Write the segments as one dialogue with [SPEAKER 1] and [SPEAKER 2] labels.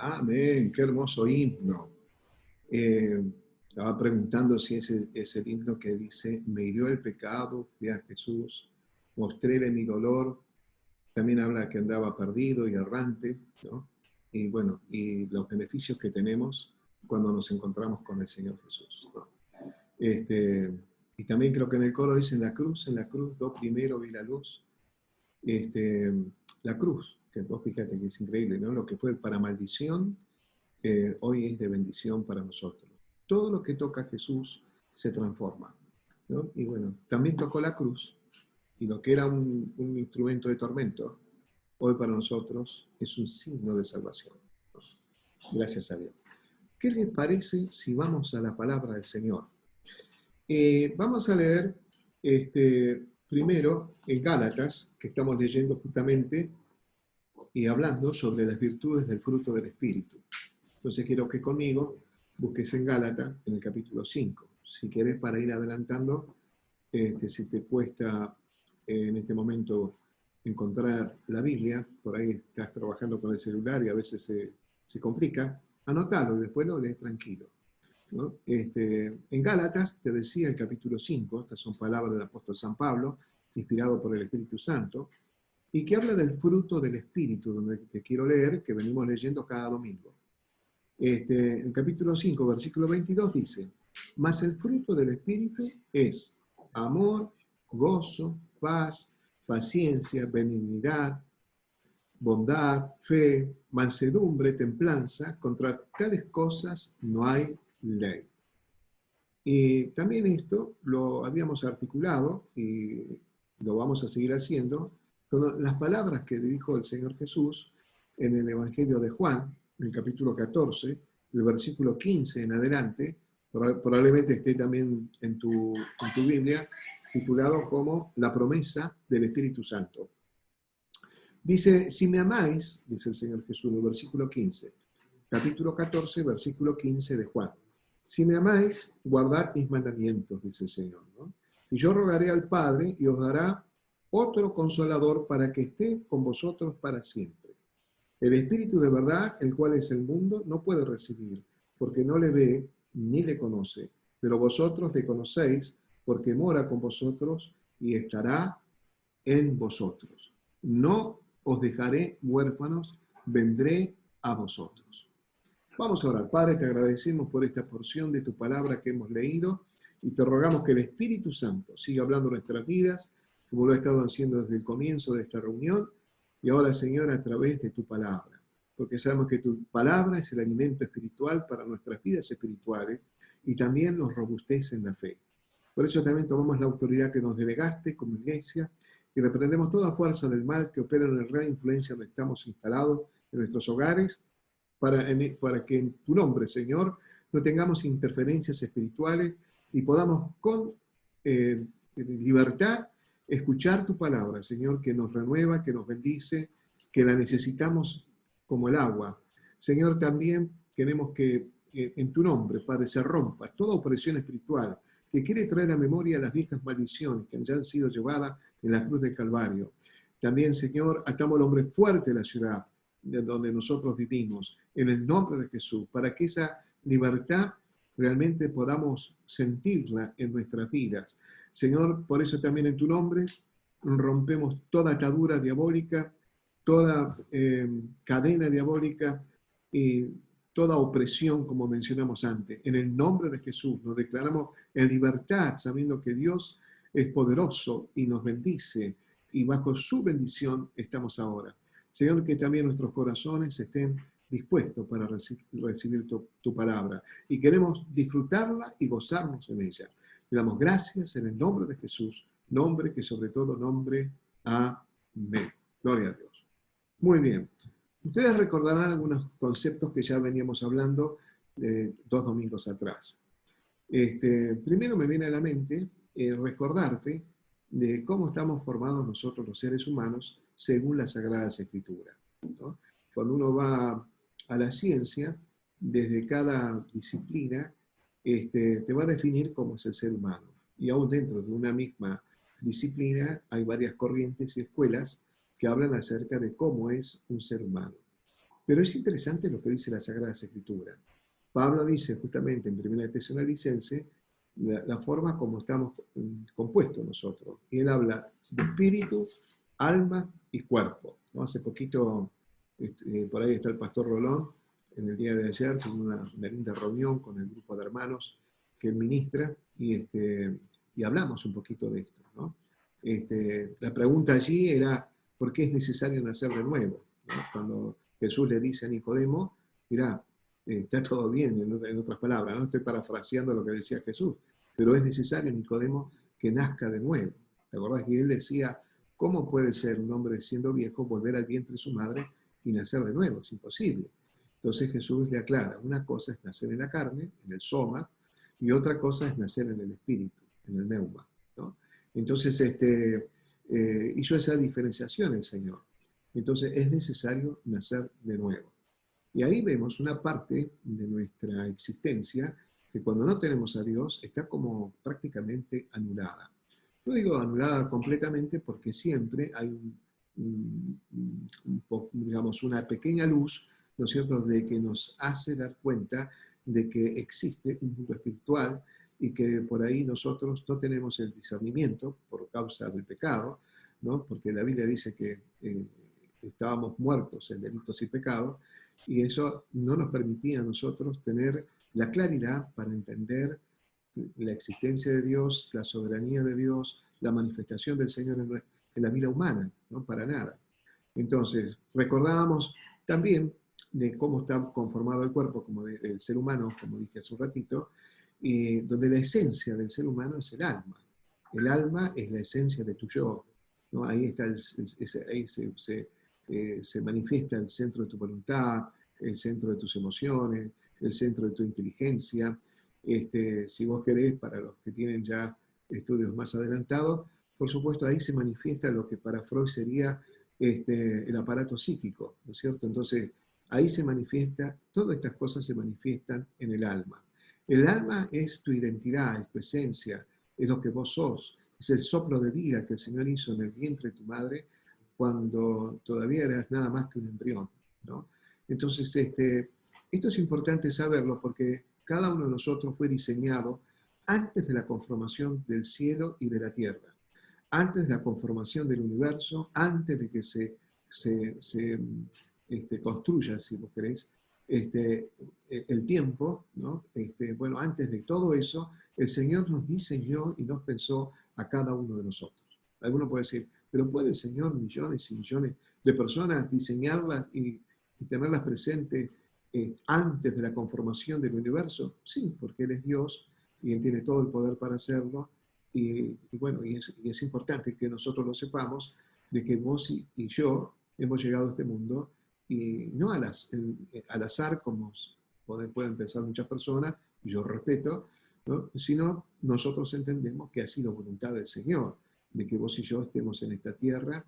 [SPEAKER 1] Amén, qué hermoso himno. Eh, Estaba preguntando si ese es el himno que dice, me hirió el pecado, fui a Jesús, mostréle mi dolor. También habla que andaba perdido y errante, ¿no? Y bueno, y los beneficios que tenemos cuando nos encontramos con el Señor Jesús, ¿no? Este, y también creo que en el coro dice, en la cruz, do primero vi la luz. Este, la cruz, que vos fíjate que es increíble, ¿no? Lo que fue para maldición, hoy es de bendición para nosotros. Todo lo que toca Jesús se transforma, ¿no? Y bueno, también tocó la cruz, y lo que era un instrumento de tormento, hoy para nosotros es un signo de salvación. Gracias a Dios. ¿Qué les parece si vamos a la palabra del Señor? Vamos a leer primero en Gálatas, que estamos leyendo justamente y hablando sobre las virtudes del fruto del Espíritu. Entonces quiero que conmigo busques en Gálatas, en el capítulo 5. Si querés, para ir adelantando, si te cuesta en este momento encontrar la Biblia, por ahí estás trabajando con el celular y a veces se complica, anotalo y después lo lees tranquilo, ¿no? En Gálatas, te decía el capítulo 5, estas son palabras del apóstol San Pablo, inspirado por el Espíritu Santo, y que habla del fruto del Espíritu, donde te quiero leer, que venimos leyendo cada domingo. El capítulo 5, versículo 22 dice, mas el fruto del Espíritu es amor, gozo, paz, paciencia, benignidad, bondad, fe, mansedumbre, templanza. Contra tales cosas no hay ley. Y también esto lo habíamos articulado y lo vamos a seguir haciendo con las palabras que dijo el Señor Jesús en el Evangelio de Juan, en el capítulo 14, el versículo 15 en adelante, probablemente esté también en tu Biblia, titulado como La promesa del Espíritu Santo. Dice, si me amáis, dice el Señor Jesús en el versículo 15, capítulo 14, versículo 15 de Juan. Si me amáis, guardad mis mandamientos, dice el Señor, ¿no? Y yo rogaré al Padre y os dará otro consolador para que esté con vosotros para siempre. El Espíritu de verdad, el cual es el mundo, no puede recibir, porque no le ve ni le conoce. Pero vosotros le conocéis, porque mora con vosotros y estará en vosotros. No os dejaré huérfanos, vendré a vosotros. Vamos a orar. Padre, te agradecemos por esta porción de tu palabra que hemos leído y te rogamos que el Espíritu Santo siga hablando en nuestras vidas, como lo ha estado haciendo desde el comienzo de esta reunión, y ahora, Señor, a través de tu palabra. Porque sabemos que tu palabra es el alimento espiritual para nuestras vidas espirituales y también nos robustece en la fe. Por eso también tomamos la autoridad que nos delegaste como iglesia y reprendemos toda fuerza del mal que opera en el red de influencia donde estamos instalados en nuestros hogares, para que en tu nombre, Señor, no tengamos interferencias espirituales y podamos con libertad escuchar tu palabra, Señor, que nos renueva, que nos bendice, que la necesitamos como el agua. Señor, también queremos que en tu nombre, Padre, se rompa toda opresión espiritual que quiere traer a memoria las viejas maldiciones que ya han sido llevadas en la cruz del Calvario. También, Señor, atamos al hombre fuerte de la ciudad, de donde nosotros vivimos, en el nombre de Jesús, para que esa libertad realmente podamos sentirla en nuestras vidas. Señor, por eso también en tu nombre rompemos toda atadura diabólica, toda cadena diabólica y toda opresión, como mencionamos antes. En el nombre de Jesús nos declaramos en libertad, sabiendo que Dios es poderoso y nos bendice, y bajo su bendición estamos ahora. Señor, que también nuestros corazones estén dispuestos para recibir tu palabra. Y queremos disfrutarla y gozarnos en ella. Le damos gracias en el nombre de Jesús, nombre que sobre todo nombre. Amén. Gloria a Dios. Muy bien. Ustedes recordarán algunos conceptos que ya veníamos hablando 2 domingos atrás. Primero me viene a la mente recordarte de cómo estamos formados nosotros los seres humanos según las Sagradas Escrituras, ¿no? Cuando uno va a la ciencia, desde cada disciplina, te va a definir cómo es el ser humano. Y aún dentro de una misma disciplina hay varias corrientes y escuelas que hablan acerca de cómo es un ser humano. Pero es interesante lo que dice la Sagrada Escritura. Pablo dice justamente en 1 Tesalonicenses la forma como estamos compuestos nosotros. Y él habla de espíritu, alma y cuerpo, ¿no? Hace poquito, por ahí está el pastor Rolón, en el día de ayer tuvo una linda reunión con el grupo de hermanos que él ministra y hablamos un poquito de esto, ¿no? La pregunta allí era, ¿por qué es necesario nacer de nuevo? ¿No? Cuando Jesús le dice a Nicodemo, mirá, está todo bien, en otras palabras, no estoy parafraseando lo que decía Jesús, pero es necesario, Nicodemo, que nazca de nuevo. ¿Te acordás que él decía, cómo puede ser un hombre siendo viejo volver al vientre de su madre y nacer de nuevo? Es imposible. Entonces Jesús le aclara, una cosa es nacer en la carne, en el soma, y otra cosa es nacer en el espíritu, en el neuma, ¿no? Entonces, hizo esa diferenciación el Señor. Entonces, es necesario nacer de nuevo. Y ahí vemos una parte de nuestra existencia que cuando no tenemos a Dios está como prácticamente anulada. Yo digo anulada completamente porque siempre hay digamos, una pequeña luz, ¿no es cierto?, de que nos hace dar cuenta de que existe un mundo espiritual y que por ahí nosotros no tenemos el discernimiento por causa del pecado, ¿no? Porque la Biblia dice que estábamos muertos en delitos y pecados, y eso no nos permitía a nosotros tener la claridad para entender la existencia de Dios, la soberanía de Dios, la manifestación del Señor en la vida humana, ¿no? Para nada. Entonces, recordábamos también de cómo está conformado el cuerpo como el ser humano, como dije hace un ratito, y donde la esencia del ser humano es el alma. El alma es la esencia de tu yo, ¿no? Ahí está ahí se manifiesta el centro de tu voluntad, el centro de tus emociones, el centro de tu inteligencia. Si vos querés, para los que tienen ya estudios más adelantados, por supuesto ahí se manifiesta lo que para Freud sería el aparato psíquico, ¿no es cierto? Entonces, ahí se manifiesta, todas estas cosas se manifiestan en el alma. El alma es tu identidad, es tu esencia, es lo que vos sos, es el soplo de vida que el Señor hizo en el vientre de tu madre cuando todavía eras nada más que un embrión, ¿no? Entonces, esto es importante saberlo porque cada uno de nosotros fue diseñado antes de la conformación del cielo y de la tierra, antes de la conformación del universo, antes de que se construya, si vos querés, el tiempo, ¿no? Bueno, antes de todo eso, el Señor nos diseñó y nos pensó a cada uno de nosotros. Alguno puede decir, pero ¿puede el Señor millones y millones de personas diseñarlas y tenerlas presentes antes de la conformación del universo? Sí, porque Él es Dios y Él tiene todo el poder para hacerlo. Y bueno, y es importante que nosotros lo sepamos, de que vos y yo hemos llegado a este mundo y no al azar, como pueden pensar muchas personas, y yo respeto, ¿no? Sino nosotros entendemos que ha sido voluntad del Señor, de que vos y yo estemos en esta tierra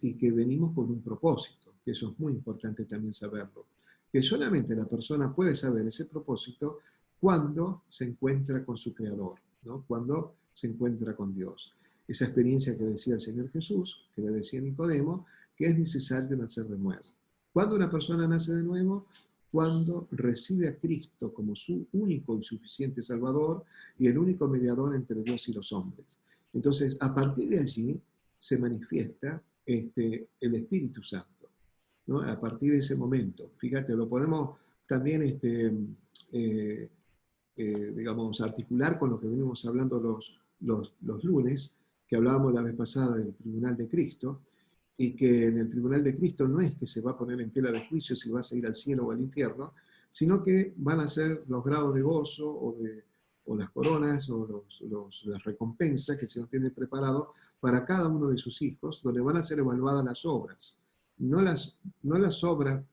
[SPEAKER 1] y que venimos con un propósito, que eso es muy importante también saberlo, que solamente la persona puede saber ese propósito cuando se encuentra con su Creador, ¿no? Cuando se encuentra con Dios. Esa experiencia que decía el Señor Jesús, que le decía a Nicodemo, que es necesario nacer de nuevo. ¿Cuándo una persona nace de nuevo? Cuando recibe a Cristo como su único y suficiente Salvador y el único mediador entre Dios y los hombres. Entonces, a partir de allí se manifiesta el Espíritu Santo, ¿no? A partir de ese momento. Fíjate, lo podemos también digamos, articular con lo que venimos hablando los lunes, que hablábamos la vez pasada del tribunal de Cristo, y que en el tribunal de Cristo no es que se va a poner en tela de juicio si vas a ir al cielo o al infierno, sino que van a ser los grados de gozo o las coronas o las recompensas que el Señor tiene preparado para cada uno de sus hijos, donde van a ser evaluadas las obras. No las obras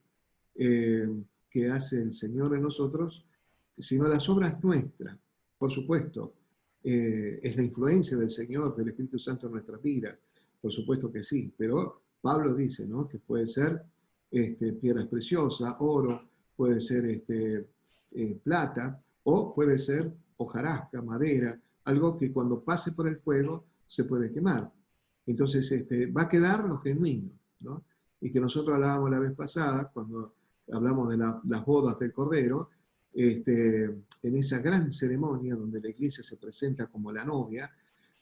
[SPEAKER 1] que hace el Señor en nosotros, sino las obras nuestras. Por supuesto, es la influencia del Señor, del Espíritu Santo en nuestras vidas. Por supuesto que sí, pero Pablo dice, ¿no?, que puede ser piedras preciosas, oro, puede ser plata, o puede ser hojarasca, madera, algo que cuando pase por el fuego se puede quemar. Entonces va a quedar lo genuino, ¿no? Y que nosotros hablábamos la vez pasada, cuando hablamos de las bodas del Cordero, en esa gran ceremonia donde la iglesia se presenta como la novia,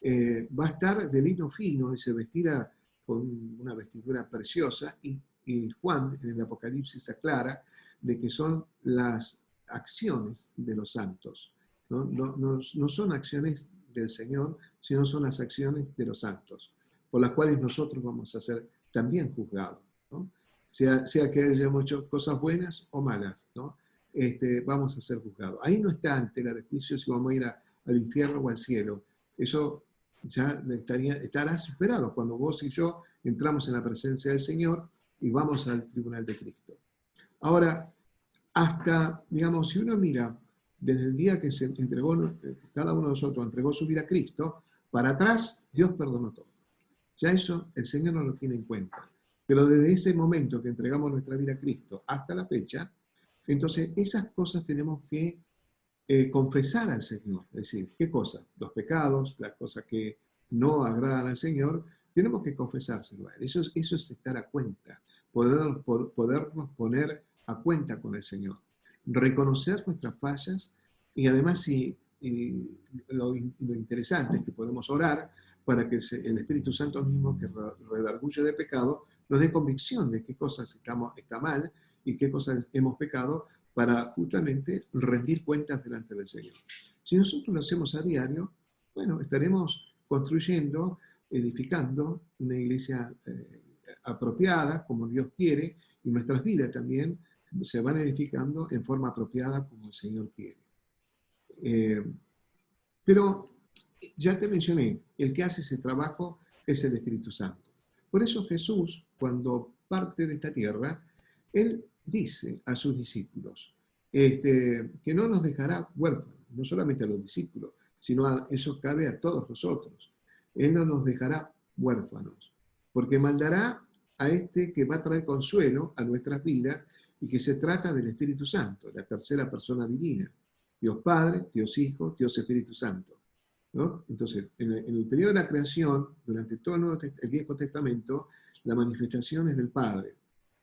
[SPEAKER 1] va a estar de lino fino y se vestirá con una vestidura preciosa, y Juan en el Apocalipsis aclara de que son las acciones de los santos, ¿no? No son acciones del Señor, sino son las acciones de los santos, por las cuales nosotros vamos a ser también juzgados, ¿no? Sea que hayamos hecho cosas buenas o malas, ¿no? Vamos a ser juzgados. Ahí no está en tela de juicio si vamos a ir al infierno o al cielo. Eso ya estará superado cuando vos y yo entramos en la presencia del Señor y vamos al tribunal de Cristo. Ahora, hasta, digamos, si uno mira desde el día que se entregó, cada uno de nosotros entregó su vida a Cristo, para atrás Dios perdonó todo. Ya eso el Señor no lo tiene en cuenta. Pero desde ese momento que entregamos nuestra vida a Cristo hasta la fecha, entonces esas cosas tenemos que confesar al Señor. Es decir, ¿qué cosas? Los pecados, las cosas que no agradan al Señor, tenemos que confesárselo a Él. Eso es estar a cuenta, podernos poner a cuenta con el Señor, reconocer nuestras fallas, y además lo interesante es que podemos orar para que el Espíritu Santo mismo, que redarguye de pecado, nos dé convicción de qué cosas está mal y qué cosas hemos pecado, para justamente rendir cuentas delante del Señor. Si nosotros lo hacemos a diario, bueno, estaremos construyendo, edificando una iglesia apropiada, como Dios quiere, y nuestras vidas también se van edificando en forma apropiada como el Señor quiere. Pero ya te mencioné, el que hace ese trabajo es el Espíritu Santo. Por eso Jesús, cuando parte de esta tierra, Él dice a sus discípulos que no nos dejará huérfanos, no solamente a los discípulos, sino eso cabe a todos nosotros. Él no nos dejará huérfanos, porque mandará a que va a traer consuelo a nuestras vidas, y que se trata del Espíritu Santo, la tercera persona divina. Dios Padre, Dios Hijo, Dios Espíritu Santo, ¿no? Entonces, en el periodo de la creación, durante todo el Viejo Testamento, la manifestación es del Padre.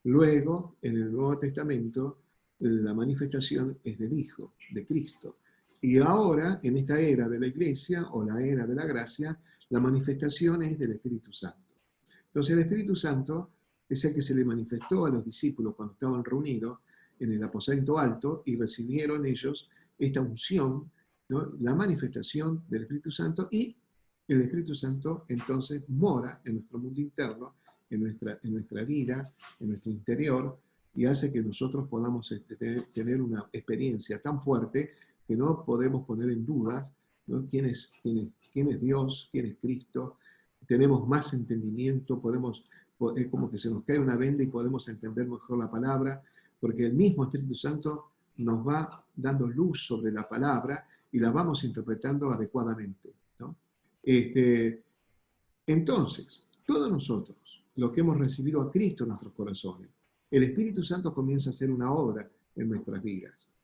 [SPEAKER 1] Luego, en el Nuevo Testamento, la manifestación es del Hijo, de Cristo. Y ahora, en esta era de la Iglesia, o la era de la gracia, la manifestación es del Espíritu Santo. Entonces, el Espíritu Santo es el que se le manifestó a los discípulos cuando estaban reunidos en el aposento alto y recibieron ellos esta unción, ¿no? La manifestación del Espíritu Santo, y el Espíritu Santo entonces mora en nuestro mundo interno, en nuestra vida, en nuestro interior, y hace que nosotros podamos tener una experiencia tan fuerte que no podemos poner en dudas, ¿no? quién es Dios, quién es Cristo. Tenemos más entendimiento, es como que se nos cae una venda y podemos entender mejor la palabra, porque el mismo Espíritu Santo nos va dando luz sobre la palabra y la vamos interpretando adecuadamente, ¿no? Entonces, todos nosotros, los que hemos recibido a Cristo en nuestros corazones, el Espíritu Santo comienza a hacer una obra en nuestras vidas.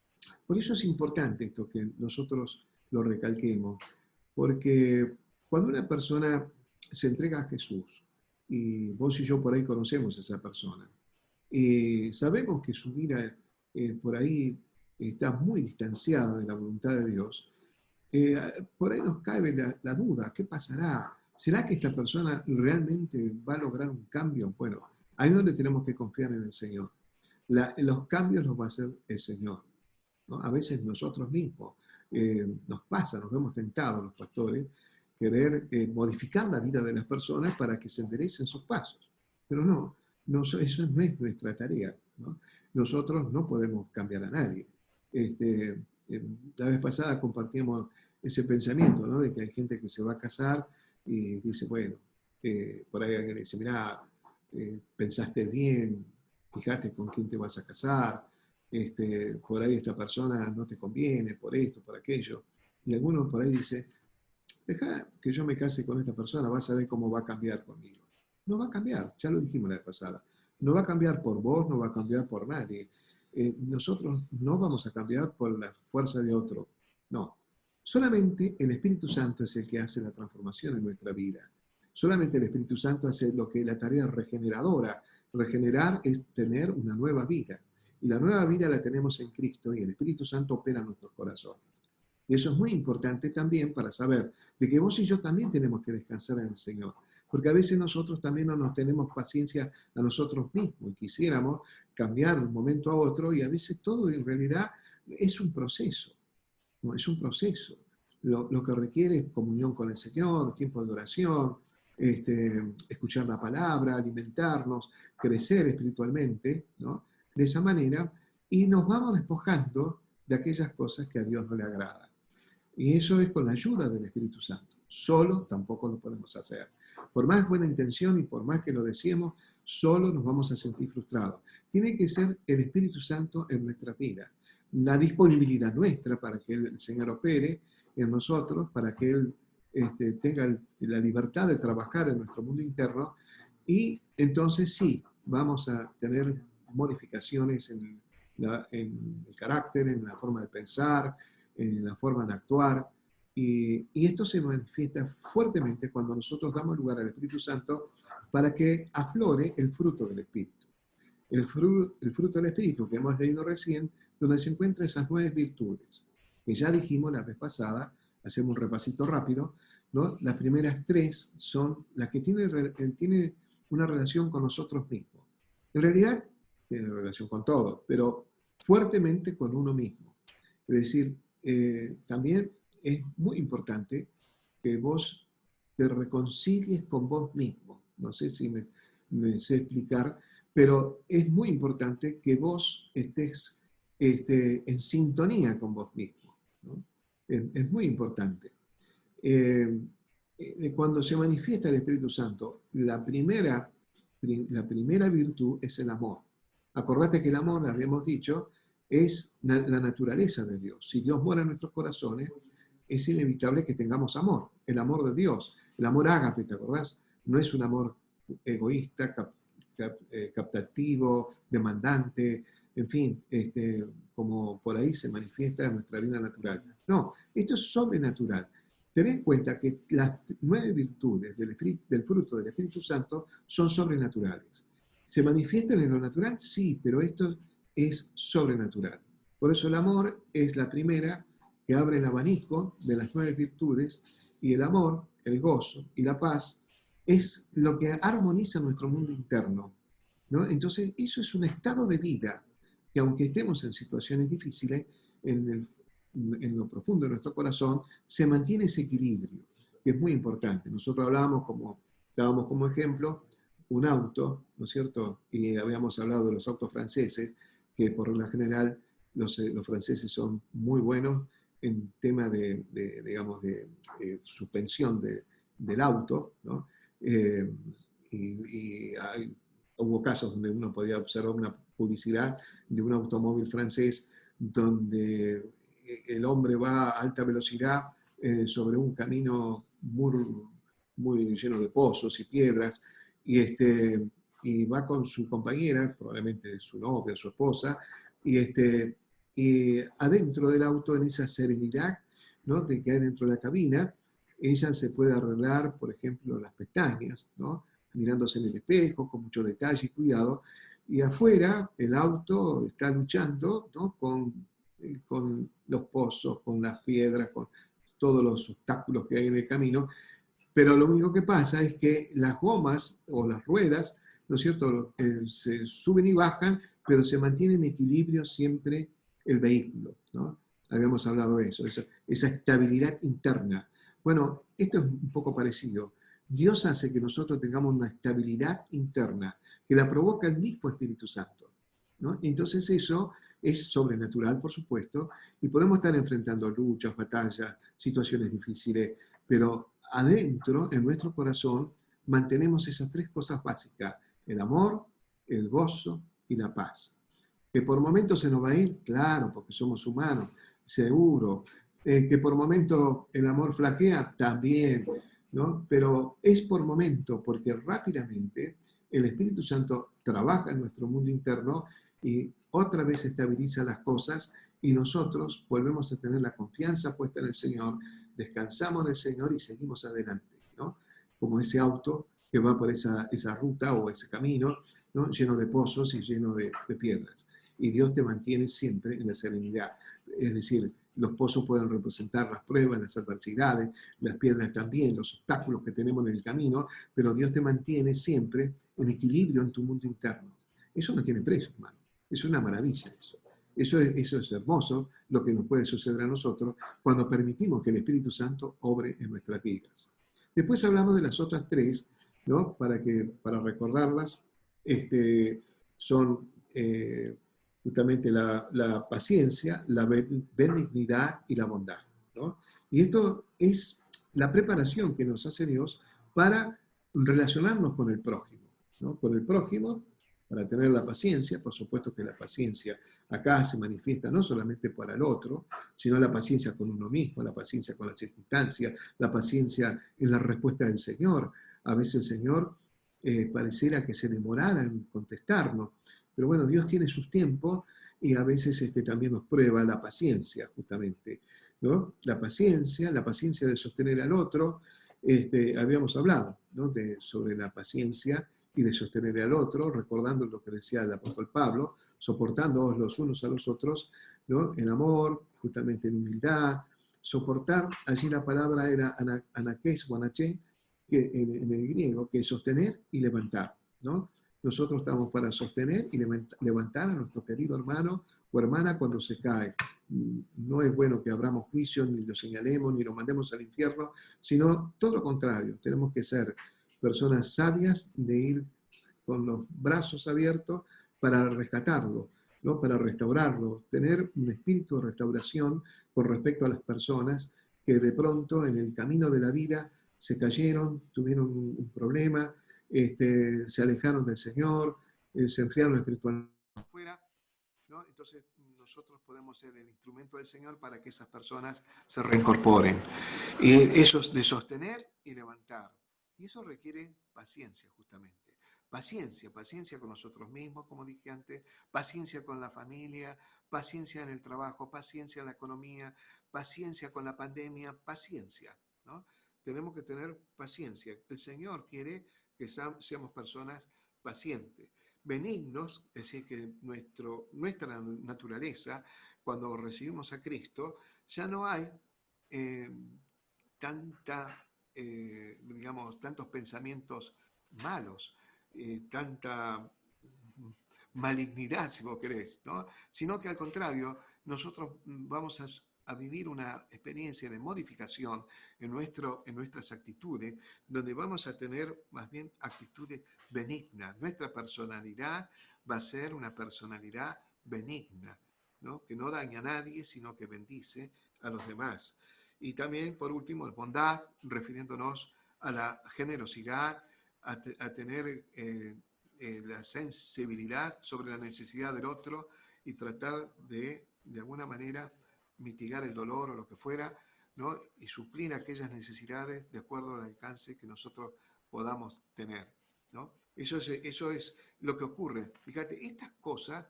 [SPEAKER 1] Por eso es importante esto, que nosotros lo recalquemos, porque cuando una persona se entrega a Jesús, y vos y yo por ahí conocemos a esa persona, y sabemos que su vida por ahí está muy distanciada de la voluntad de Dios, por ahí nos cabe la duda, ¿qué pasará? ¿Será que esta persona realmente va a lograr un cambio? Bueno, ahí es donde tenemos que confiar en el Señor. Los cambios los va a hacer el Señor, ¿no? A veces nosotros mismos nos vemos tentados los pastores, querer modificar la vida de las personas para que se enderecen sus pasos. Pero eso no es nuestra tarea, ¿no? Nosotros no podemos cambiar a nadie. La vez pasada compartíamos ese pensamiento, ¿no? De que hay gente que se va a casar y dice, bueno, por ahí alguien dice, mirá, pensaste bien, fíjate con quién te vas a casar, por ahí esta persona no te conviene, por esto, por aquello. Y algunos por ahí dice, deja que yo me case con esta persona, vas a ver cómo va a cambiar conmigo. No va a cambiar, ya lo dijimos la vez pasada. No va a cambiar por vos, no va a cambiar por nadie. Nosotros no vamos a cambiar por la fuerza de otro. No. Solamente el Espíritu Santo es el que hace la transformación en nuestra vida. Solamente el Espíritu Santo hace lo que es la tarea regeneradora. Regenerar es tener una nueva vida. Y la nueva vida la tenemos en Cristo y el Espíritu Santo opera en nuestros corazones. Y eso es muy importante también para saber de que vos y yo también tenemos que descansar en el Señor. Porque a veces nosotros también no nos tenemos paciencia a nosotros mismos y quisiéramos cambiar de un momento a otro y a veces todo en realidad es un proceso, ¿no? Es un proceso. Lo que requiere es comunión con el Señor, tiempo de oración, escuchar la palabra, alimentarnos, crecer espiritualmente, ¿no? De esa manera, y nos vamos despojando de aquellas cosas que a Dios no le agradan. Y eso es con la ayuda del Espíritu Santo. Solo tampoco lo podemos hacer. Por más buena intención y por más que lo deseemos, solo nos vamos a sentir frustrados. Tiene que ser el Espíritu Santo en nuestra vida. La disponibilidad nuestra para que el Señor opere en nosotros, para que Él tenga la libertad de trabajar en nuestro mundo interno. Y entonces sí, vamos a tener modificaciones en el carácter, en la forma de pensar, en la forma de actuar. Y esto se manifiesta fuertemente cuando nosotros damos lugar al Espíritu Santo para que aflore el fruto del Espíritu. El fruto del Espíritu que hemos leído recién, donde se encuentran esas 9 virtudes, que ya dijimos la vez pasada, hacemos un repasito rápido, ¿no? Las primeras 3 son las que tienen una relación con nosotros mismos. En realidad, tienen relación con todo, pero fuertemente con uno mismo. Es decir, también es muy importante que vos te reconcilies con vos mismo. No sé si me sé explicar, pero es muy importante que vos estés en sintonía con vos mismo, ¿no? Es muy importante. Cuando se manifiesta el Espíritu Santo, la primera virtud es el amor. Acordate que el amor, habíamos dicho, es la naturaleza de Dios. Si Dios mora en nuestros corazones, es inevitable que tengamos amor, el amor de Dios, el amor ágape, ¿te acordás? No es un amor egoísta, captativo, demandante, en fin, como por ahí se manifiesta en nuestra vida natural. No, esto es sobrenatural. Ten en cuenta que las 9 virtudes del fruto del Espíritu Santo son sobrenaturales. ¿Se manifiestan en lo natural? Sí, pero esto es sobrenatural. Por eso el amor es la primera que abre el abanico de las 9 virtudes, y el amor, el gozo y la paz es lo que armoniza nuestro mundo interno, ¿no? Entonces, eso es un estado de vida que, aunque estemos en situaciones difíciles, en lo profundo de nuestro corazón, se mantiene ese equilibrio, que es muy importante. Nosotros dábamos como ejemplo un auto, ¿no es cierto? Y habíamos hablado de los autos franceses, que por lo general los franceses son muy buenos en tema digamos, de suspensión del auto, ¿no? Hubo casos donde uno podía observar una publicidad de un automóvil francés donde el hombre va a alta velocidad sobre un camino muy lleno de pozos y piedras, y va con su compañera, probablemente su novia, su esposa, y adentro del auto, en esa serenidad, ¿no?, de que hay dentro de la cabina, ella se puede arreglar, por ejemplo, las pestañas, ¿no?, mirándose en el espejo, con mucho detalle y cuidado, y afuera el auto está luchando, ¿no?, con los pozos, con las piedras, con todos los obstáculos que hay en el camino, pero lo único que pasa es que las gomas o las ruedas, ¿no es cierto?, se suben y bajan, pero se mantiene en equilibrio siempre el vehículo, ¿no? Habíamos hablado de eso, esa estabilidad interna. Bueno, esto es un poco parecido. Dios hace que nosotros tengamos una estabilidad interna que la provoca el mismo Espíritu Santo, ¿no? Entonces eso es sobrenatural, por supuesto, y podemos estar enfrentando luchas, batallas, situaciones difíciles, pero adentro, en nuestro corazón, mantenemos esas 3 cosas básicas: el amor, el gozo y la paz. Que por momentos se nos va a ir, claro, porque somos humanos, seguro. Que por momentos el amor flaquea, también, ¿no? Pero es por momento, porque rápidamente el Espíritu Santo trabaja en nuestro mundo interno y otra vez estabiliza las cosas, y nosotros volvemos a tener la confianza puesta en el Señor, descansamos en el Señor y seguimos adelante, ¿no? Como ese auto que va por esa ruta o ese camino, ¿no?, lleno de pozos y lleno de piedras. y Dios te mantiene siempre en la serenidad. Es decir, los pozos pueden representar las pruebas, las adversidades, las piedras también, los obstáculos que tenemos en el camino, pero Dios te mantiene siempre en equilibrio en tu mundo interno. Eso no tiene precio, hermano. Es una maravilla eso. Eso es hermoso, lo que nos puede suceder a nosotros cuando permitimos que el Espíritu Santo obre en nuestras vidas. Después hablamos de las otras tres, ¿no? Para recordarlas, son justamente la paciencia, la benignidad y la bondad, ¿no? Y esto es la preparación que nos hace Dios para relacionarnos con el prójimo, ¿no? Con el prójimo, para tener la paciencia. Por supuesto que la paciencia acá se manifiesta no solamente para el otro, sino la paciencia con uno mismo, la paciencia con las circunstancias, la paciencia en la respuesta del Señor. A veces el Señor pareciera que se demorara en contestarnos, pero bueno, Dios tiene sus tiempos y a veces también nos prueba la paciencia, justamente, ¿no? La paciencia de sostener al otro. Habíamos hablado, ¿no? Sobre la paciencia y de sostener al otro, recordando lo que decía el apóstol Pablo, soportándoos los unos a los otros, ¿no? En amor, justamente en humildad. Soportar, allí la palabra era anakes o anaché, que en el griego, que es sostener y levantar, ¿no? Nosotros estamos para sostener y levantar a nuestro querido hermano o hermana cuando se cae. No es bueno que abramos juicio, ni lo señalemos, ni lo mandemos al infierno, sino todo lo contrario. Tenemos que ser personas sabias de ir con los brazos abiertos para rescatarlo, ¿no? Para restaurarlo, tener un espíritu de restauración con respecto a las personas que de pronto en el camino de la vida se cayeron, tuvieron un problema, se alejaron del Señor, se enfriaron espiritualmente afuera, ¿no? Entonces nosotros podemos ser el instrumento del Señor para que esas personas se reincorporen. Y eso es de sostener y levantar. Y eso requiere paciencia, justamente. Paciencia con nosotros mismos, como dije antes, paciencia con la familia, paciencia en el trabajo, paciencia en la economía, paciencia con la pandemia, paciencia, ¿no? Tenemos que tener paciencia. El Señor quiere que seamos personas pacientes, benignos, es decir, que nuestra naturaleza, cuando recibimos a Cristo, ya no hay eh, tantos pensamientos malos, tanta malignidad, si vos querés, ¿no? Sino que al contrario, nosotros vamos a vivir una experiencia de modificación en nuestras actitudes, donde vamos a tener más bien actitudes benignas. Nuestra personalidad va a ser una personalidad benigna, ¿no? Que no daña a nadie, sino que bendice a los demás. Y también, por último, bondad, refiriéndonos a la generosidad, a tener la sensibilidad sobre la necesidad del otro y tratar de alguna manera, mitigar el dolor o lo que fuera, ¿no? Y suplir aquellas necesidades de acuerdo al alcance que nosotros podamos tener, ¿no? Eso es lo que ocurre. Fíjate, estas cosas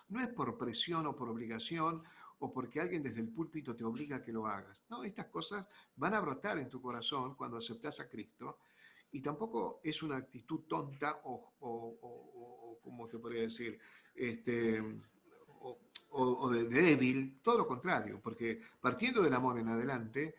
[SPEAKER 1] no es por presión o por obligación o porque alguien desde el púlpito te obliga a que lo hagas. No, estas cosas van a brotar en tu corazón cuando aceptas a Cristo, y tampoco es una actitud tonta o ¿cómo te podría decir? O de débil, todo lo contrario, porque partiendo del amor en adelante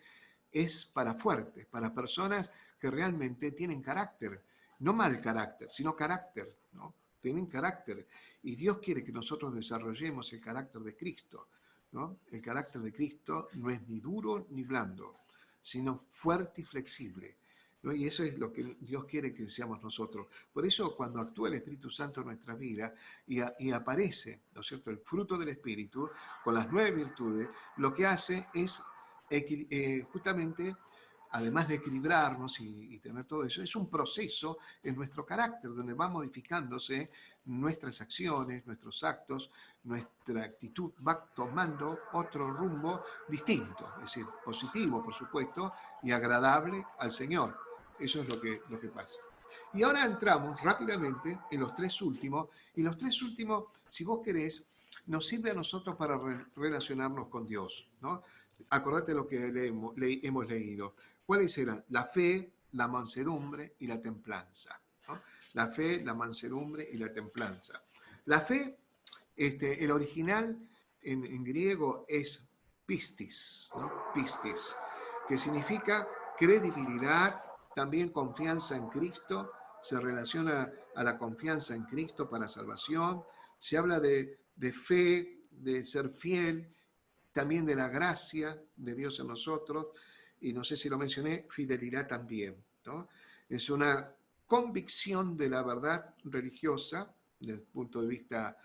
[SPEAKER 1] es para fuertes, para personas que realmente tienen carácter, no mal carácter, sino carácter, ¿no? Tienen carácter, y Dios quiere que nosotros desarrollemos el carácter de Cristo, ¿no? El carácter de Cristo no es ni duro ni blando, sino fuerte y flexible, ¿no? Y eso es lo que Dios quiere que seamos nosotros. Por eso cuando actúa el Espíritu Santo en nuestra vida y aparece, ¿no es cierto?, el fruto del Espíritu con las 9 virtudes, lo que hace es justamente, además de equilibrarnos y tener todo eso, es un proceso en nuestro carácter donde va modificándose nuestras acciones, nuestros actos, nuestra actitud va tomando otro rumbo distinto, es decir, positivo, por supuesto, y agradable al Señor. Eso es lo que pasa. Y ahora entramos rápidamente en los tres últimos, y los tres últimos, si vos querés, nos sirve a nosotros para relacionarnos con Dios, ¿no? Acordate lo que hemos leído. ¿Cuáles eran? La fe, la mansedumbre y la templanza, ¿no? La fe, la mansedumbre y la templanza. La fe El original en griego es pistis, ¿no? Pistis, que significa credibilidad, también confianza en Cristo, se relaciona a la confianza en Cristo para salvación, se habla de fe, de ser fiel, también de la gracia de Dios en nosotros, y no sé si lo mencioné, fidelidad también, ¿no? Es una convicción de la verdad religiosa, desde el punto de vista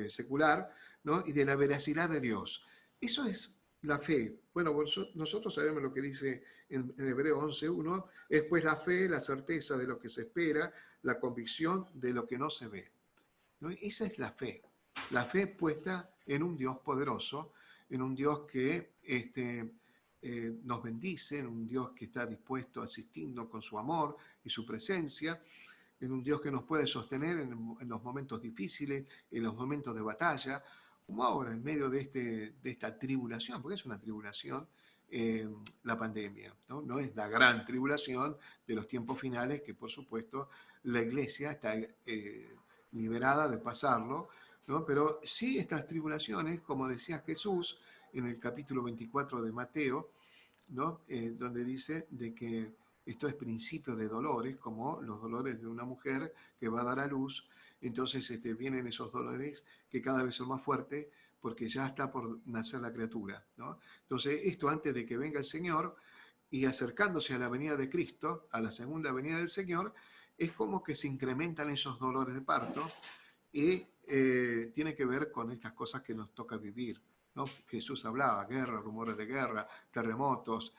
[SPEAKER 1] secular, ¿no? Y de la veracidad de Dios. Eso es la fe. Bueno, nosotros sabemos lo que dice en Hebreo 11.1, es pues la fe, la certeza de lo que se espera, la convicción de lo que no se ve, ¿no? Esa es la fe puesta en un Dios poderoso, en un Dios que nos bendice, en un Dios que está dispuesto a asistirnos con su amor y su presencia, en un Dios que nos puede sostener en los momentos difíciles, en los momentos de batalla, como ahora, en medio de esta tribulación, porque es una tribulación, la pandemia, ¿no? No es la gran tribulación de los tiempos finales, que por supuesto la iglesia está liberada de pasarlo, ¿no? Pero sí estas tribulaciones, como decía Jesús en el capítulo 24 de Mateo, ¿no? Donde dice de que esto es principio de dolores, como los dolores de una mujer que va a dar a luz. Entonces vienen esos dolores que cada vez son más fuertes porque ya está por nacer la criatura, ¿no? Entonces esto antes de que venga el Señor y acercándose a la venida de Cristo, a la segunda venida del Señor, es como que se incrementan esos dolores de parto y tiene que ver con estas cosas que nos toca vivir, ¿no? Jesús hablaba, guerra, rumores de guerra, terremotos,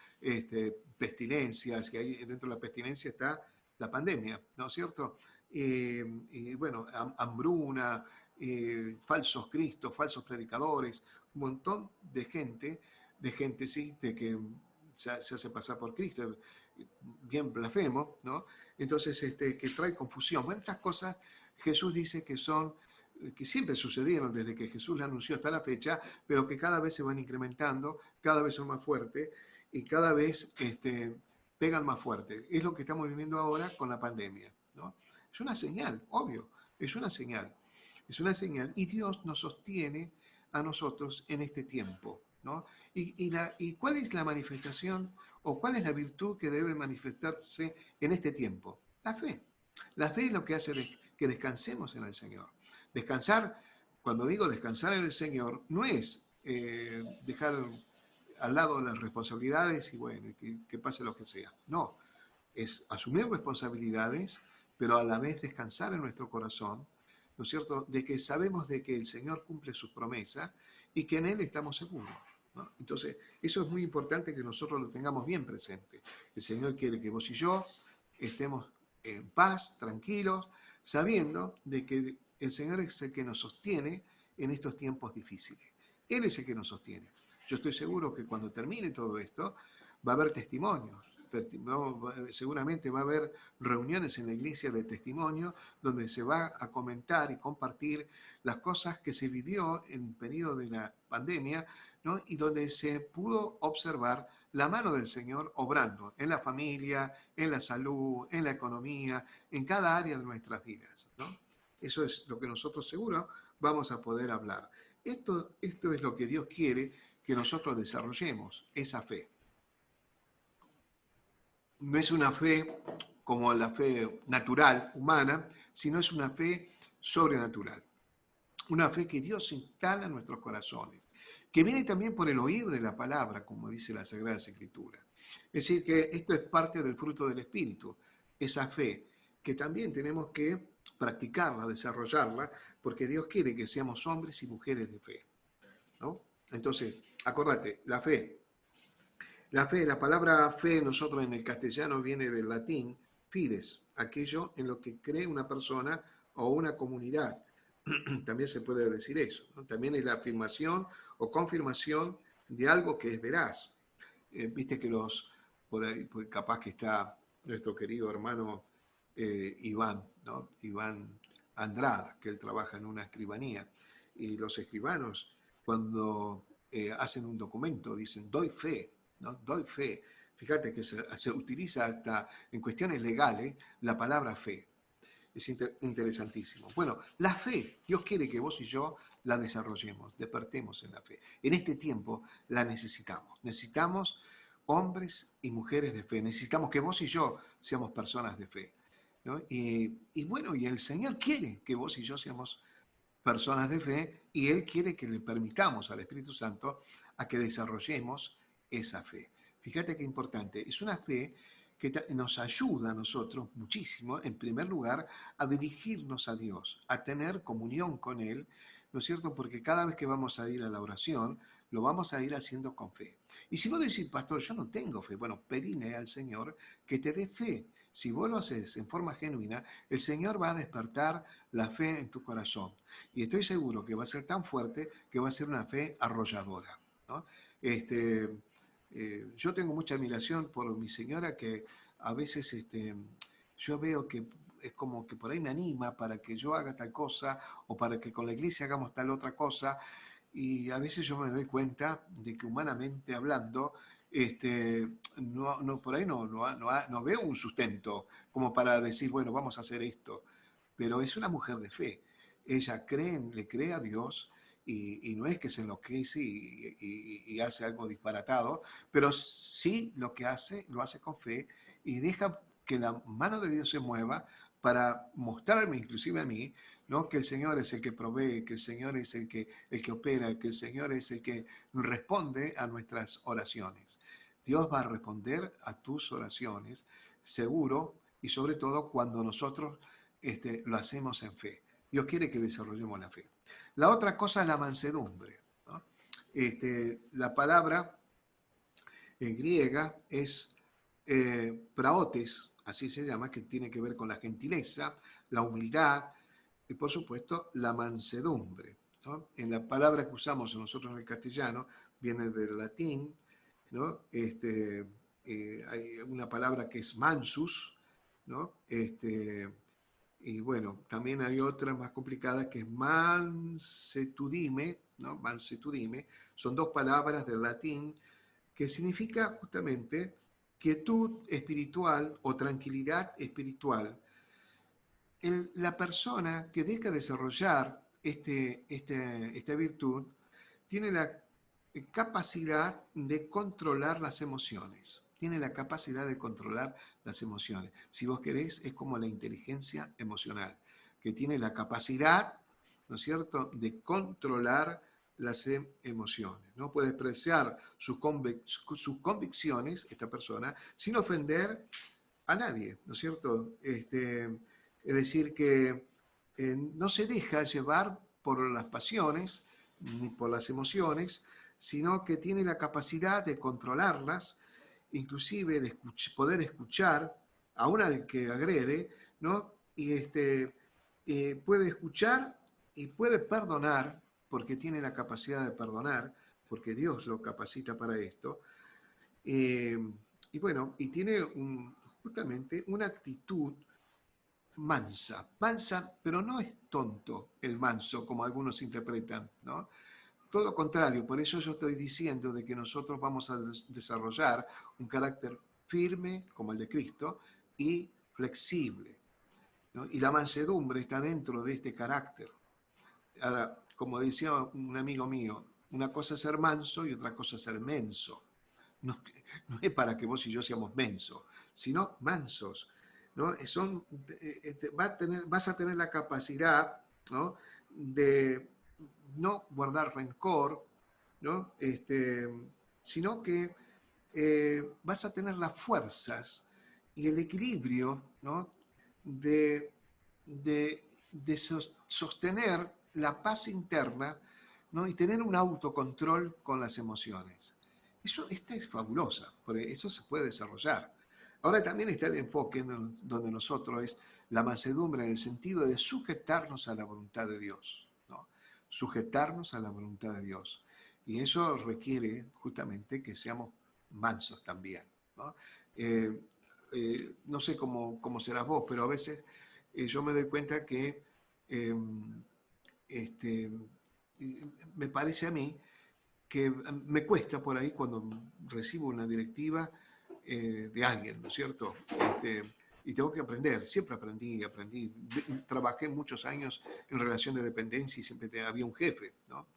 [SPEAKER 1] pestilencias, y ahí dentro de la pestilencia está la pandemia, ¿no es cierto? Y bueno, hambruna, falsos cristos, falsos predicadores, un montón de gente sí, de que se hace pasar por Cristo, bien blasfemo, ¿no? Entonces, que trae confusión. Bueno, estas cosas Jesús dice que siempre sucedieron desde que Jesús la anunció hasta la fecha, pero que cada vez se van incrementando, cada vez son más fuertes y cada vez pegan más fuerte. Es lo que estamos viviendo ahora con la pandemia, ¿no? Es una señal, obvio, es una señal. Es una señal y Dios nos sostiene a nosotros en este tiempo, ¿no? ¿Y cuál es la manifestación o cuál es la virtud que debe manifestarse en este tiempo? La fe. La fe es lo que hace que descansemos en el Señor. Descansar, cuando digo descansar en el Señor, no es dejar al lado las responsabilidades y bueno, que pase lo que sea. No, es asumir responsabilidades, pero a la vez descansar en nuestro corazón, ¿no es cierto?, de que sabemos de que el Señor cumple sus promesas y que en Él estamos seguros, ¿no? Entonces, eso es muy importante que nosotros lo tengamos bien presente. El Señor quiere que vos y yo estemos en paz, tranquilos, sabiendo de que el Señor es el que nos sostiene en estos tiempos difíciles. Él es el que nos sostiene. Yo estoy seguro que cuando termine todo esto, va a haber testimonios. Seguramente va a haber reuniones en la iglesia de testimonio donde se va a comentar y compartir las cosas que se vivió en el periodo de la pandemia, ¿no? Y donde se pudo observar la mano del Señor obrando en la familia, en la salud, en la economía, en cada área de nuestras vidas, ¿no? Eso es lo que nosotros seguro vamos a poder hablar. Esto es lo que Dios quiere que nosotros desarrollemos, esa fe. No es una fe como la fe natural, humana, sino es una fe sobrenatural. Una fe que Dios instala en nuestros corazones, que viene también por el oír de la palabra, como dice la Sagrada Escritura. Es decir, que esto es parte del fruto del Espíritu, esa fe, que también tenemos que practicarla, desarrollarla, porque Dios quiere que seamos hombres y mujeres de fe, ¿no? Entonces, acordate, la palabra fe nosotros en el castellano viene del latín fides, aquello en lo que cree una persona o una comunidad. También se puede decir eso, ¿no? También es la afirmación o confirmación de algo que es veraz. Viste que por ahí, pues capaz que está nuestro querido hermano Iván, ¿no? Iván Andrada, que él trabaja en una escribanía. Y los escribanos, cuando hacen un documento, dicen, doy fe, ¿no? Doy fe. Fíjate que se utiliza hasta en cuestiones legales la palabra fe. Es interesantísimo. Bueno, la fe, Dios quiere que vos y yo la desarrollemos, despertemos en la fe. En este tiempo la necesitamos. Necesitamos hombres y mujeres de fe. Necesitamos que vos y yo seamos personas de fe, ¿no? Y bueno, y el Señor quiere que vos y yo seamos personas de fe y Él quiere que le permitamos al Espíritu Santo a que desarrollemos esa fe. Fíjate qué importante, es una fe que nos ayuda a nosotros muchísimo, en primer lugar, a dirigirnos a Dios, a tener comunión con Él, ¿no es cierto? Porque cada vez que vamos a ir a la oración, lo vamos a ir haciendo con fe. Y si vos decís, pastor, yo no tengo fe, bueno, pedile al Señor que te dé fe. Si vos lo haces en forma genuina, el Señor va a despertar la fe en tu corazón. Y estoy seguro que va a ser tan fuerte que va a ser una fe arrolladora, ¿no? Yo tengo mucha admiración por mi señora que a veces yo veo que es como que por ahí me anima para que yo haga tal cosa o para que con la iglesia hagamos tal otra cosa. Y a veces yo me doy cuenta de que humanamente hablando, por ahí no veo un sustento como para decir, bueno, vamos a hacer esto. Pero es una mujer de fe. Ella le cree a Dios y no es que se enloquece y hace algo disparatado, pero sí lo que hace, lo hace con fe y deja que la mano de Dios se mueva para mostrarme, inclusive a mí, ¿no? Que el Señor es el que provee, que el Señor es el que opera, que el Señor es el que responde a nuestras oraciones. Dios va a responder a tus oraciones, seguro, y sobre todo cuando nosotros lo hacemos en fe. Dios quiere que desarrollemos la fe. La otra cosa es la mansedumbre, ¿no? La palabra griega es praotes, así se llama, que tiene que ver con la gentileza, la humildad y por supuesto la mansedumbre, ¿no? En la palabra que usamos nosotros en el castellano viene del latín, ¿no? Hay una palabra que es mansus, ¿no? Y bueno, también hay otra más complicada que es mansetudime, ¿no? Mansetudime. Son dos palabras del latín que significa justamente quietud espiritual o tranquilidad espiritual. La persona que deja desarrollar esta virtud tiene la capacidad de controlar las emociones. Tiene la capacidad de controlar las emociones. Si vos querés, es como la inteligencia emocional, que tiene la capacidad, ¿no es cierto?, de controlar las emociones. No puede expresar sus convicciones, esta persona, sin ofender a nadie, ¿no es cierto? Es decir, que no se deja llevar por las pasiones ni por las emociones, sino que tiene la capacidad de controlarlas, inclusive de poder escuchar aún al que agrede, ¿no? Y puede escuchar y puede perdonar, porque tiene la capacidad de perdonar, porque Dios lo capacita para esto. Y bueno, y tiene justamente una actitud mansa, pero no es tonto el manso, como algunos interpretan, ¿no? Todo lo contrario, por eso yo estoy diciendo de que nosotros vamos a desarrollar un carácter firme, como el de Cristo, y flexible, ¿no? Y la mansedumbre está dentro de este carácter. Ahora, como decía un amigo mío, una cosa es ser manso y otra cosa es ser menso. No, no es para que vos y yo seamos mensos, sino mansos, ¿no? Vas a tener la capacidad, ¿no?, de no guardar rencor, ¿no? Sino que vas a tener las fuerzas y el equilibrio, ¿no?, de, de sostener la paz interna, ¿no?, y tener un autocontrol con las emociones. Esta es fabulosa, porque eso se puede desarrollar. Ahora también está el enfoque donde nosotros es la mansedumbre en el sentido de sujetarnos a la voluntad de Dios, ¿no? Sujetarnos a la voluntad de Dios. Y eso requiere justamente que seamos mansos también, ¿no? No sé cómo serás vos, pero a veces yo me doy cuenta que eh, este, me parece a mí que me cuesta por ahí cuando recibo una directiva de alguien, ¿no es cierto? Y tengo que aprender, siempre aprendí. Trabajé muchos años en relación de dependencia y siempre había un jefe, ¿no?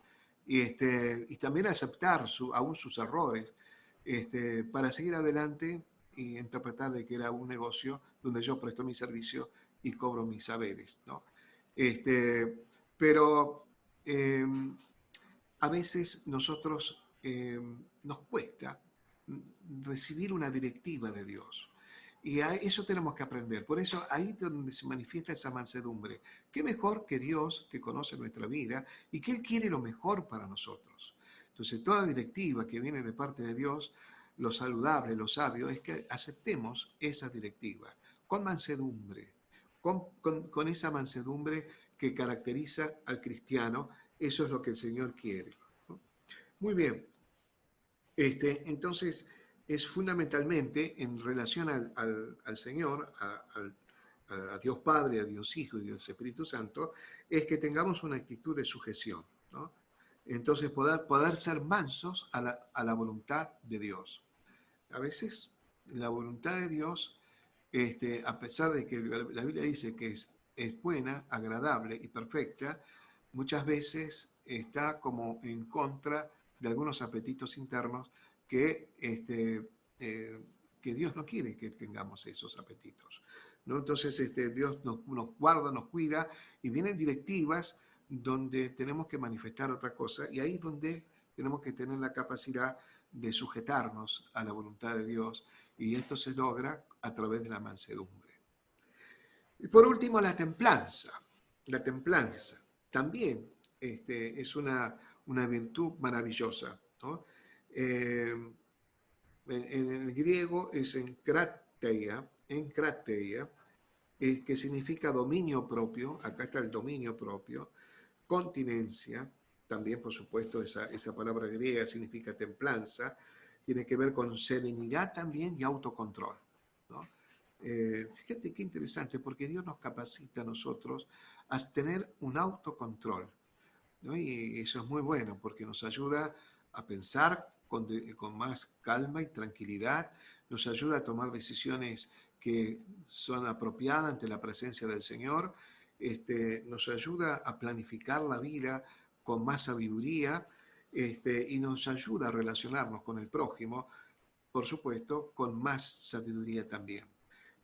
[SPEAKER 1] Y también aceptar aún sus errores, para seguir adelante y interpretar de que era un negocio donde yo presto mi servicio y cobro mis saberes, ¿no? Pero eh, a veces nosotros nos cuesta recibir una directiva de Dios. Y a eso tenemos que aprender. Por eso ahí es donde se manifiesta esa mansedumbre. ¿Qué mejor que Dios, que conoce nuestra vida y que Él quiere lo mejor para nosotros? Entonces, toda directiva que viene de parte de Dios, lo saludable, lo sabio, es que aceptemos esa directiva con mansedumbre, con esa mansedumbre que caracteriza al cristiano. Eso es lo que el Señor quiere, ¿no? Muy bien. Entonces, es fundamentalmente en relación al Señor, a Dios Padre, a Dios Hijo y Dios Espíritu Santo, es que tengamos una actitud de sujeción, ¿no? Entonces, poder ser mansos a la voluntad de Dios. A veces, la voluntad de Dios, a pesar de que la Biblia dice que es buena, agradable y perfecta, muchas veces está como en contra de algunos apetitos internos que, que Dios no quiere que tengamos esos apetitos, ¿no? Entonces Dios nos guarda, nos cuida y vienen directivas donde tenemos que manifestar otra cosa y ahí es donde tenemos que tener la capacidad de sujetarnos a la voluntad de Dios y esto se logra a través de la mansedumbre. Y por último, la templanza. La templanza también es una virtud maravillosa, ¿no? En el griego es enkrateia, que significa dominio propio, acá está el dominio propio, continencia, también por supuesto esa palabra griega significa templanza, tiene que ver con serenidad también y autocontrol, ¿no? Fíjate qué interesante, porque Dios nos capacita a nosotros a tener un autocontrol, ¿no? Y eso es muy bueno, porque nos ayuda a pensar con más calma y tranquilidad, nos ayuda a tomar decisiones que son apropiadas ante la presencia del Señor, nos ayuda a planificar la vida con más sabiduría, y nos ayuda a relacionarnos con el prójimo, por supuesto, con más sabiduría también.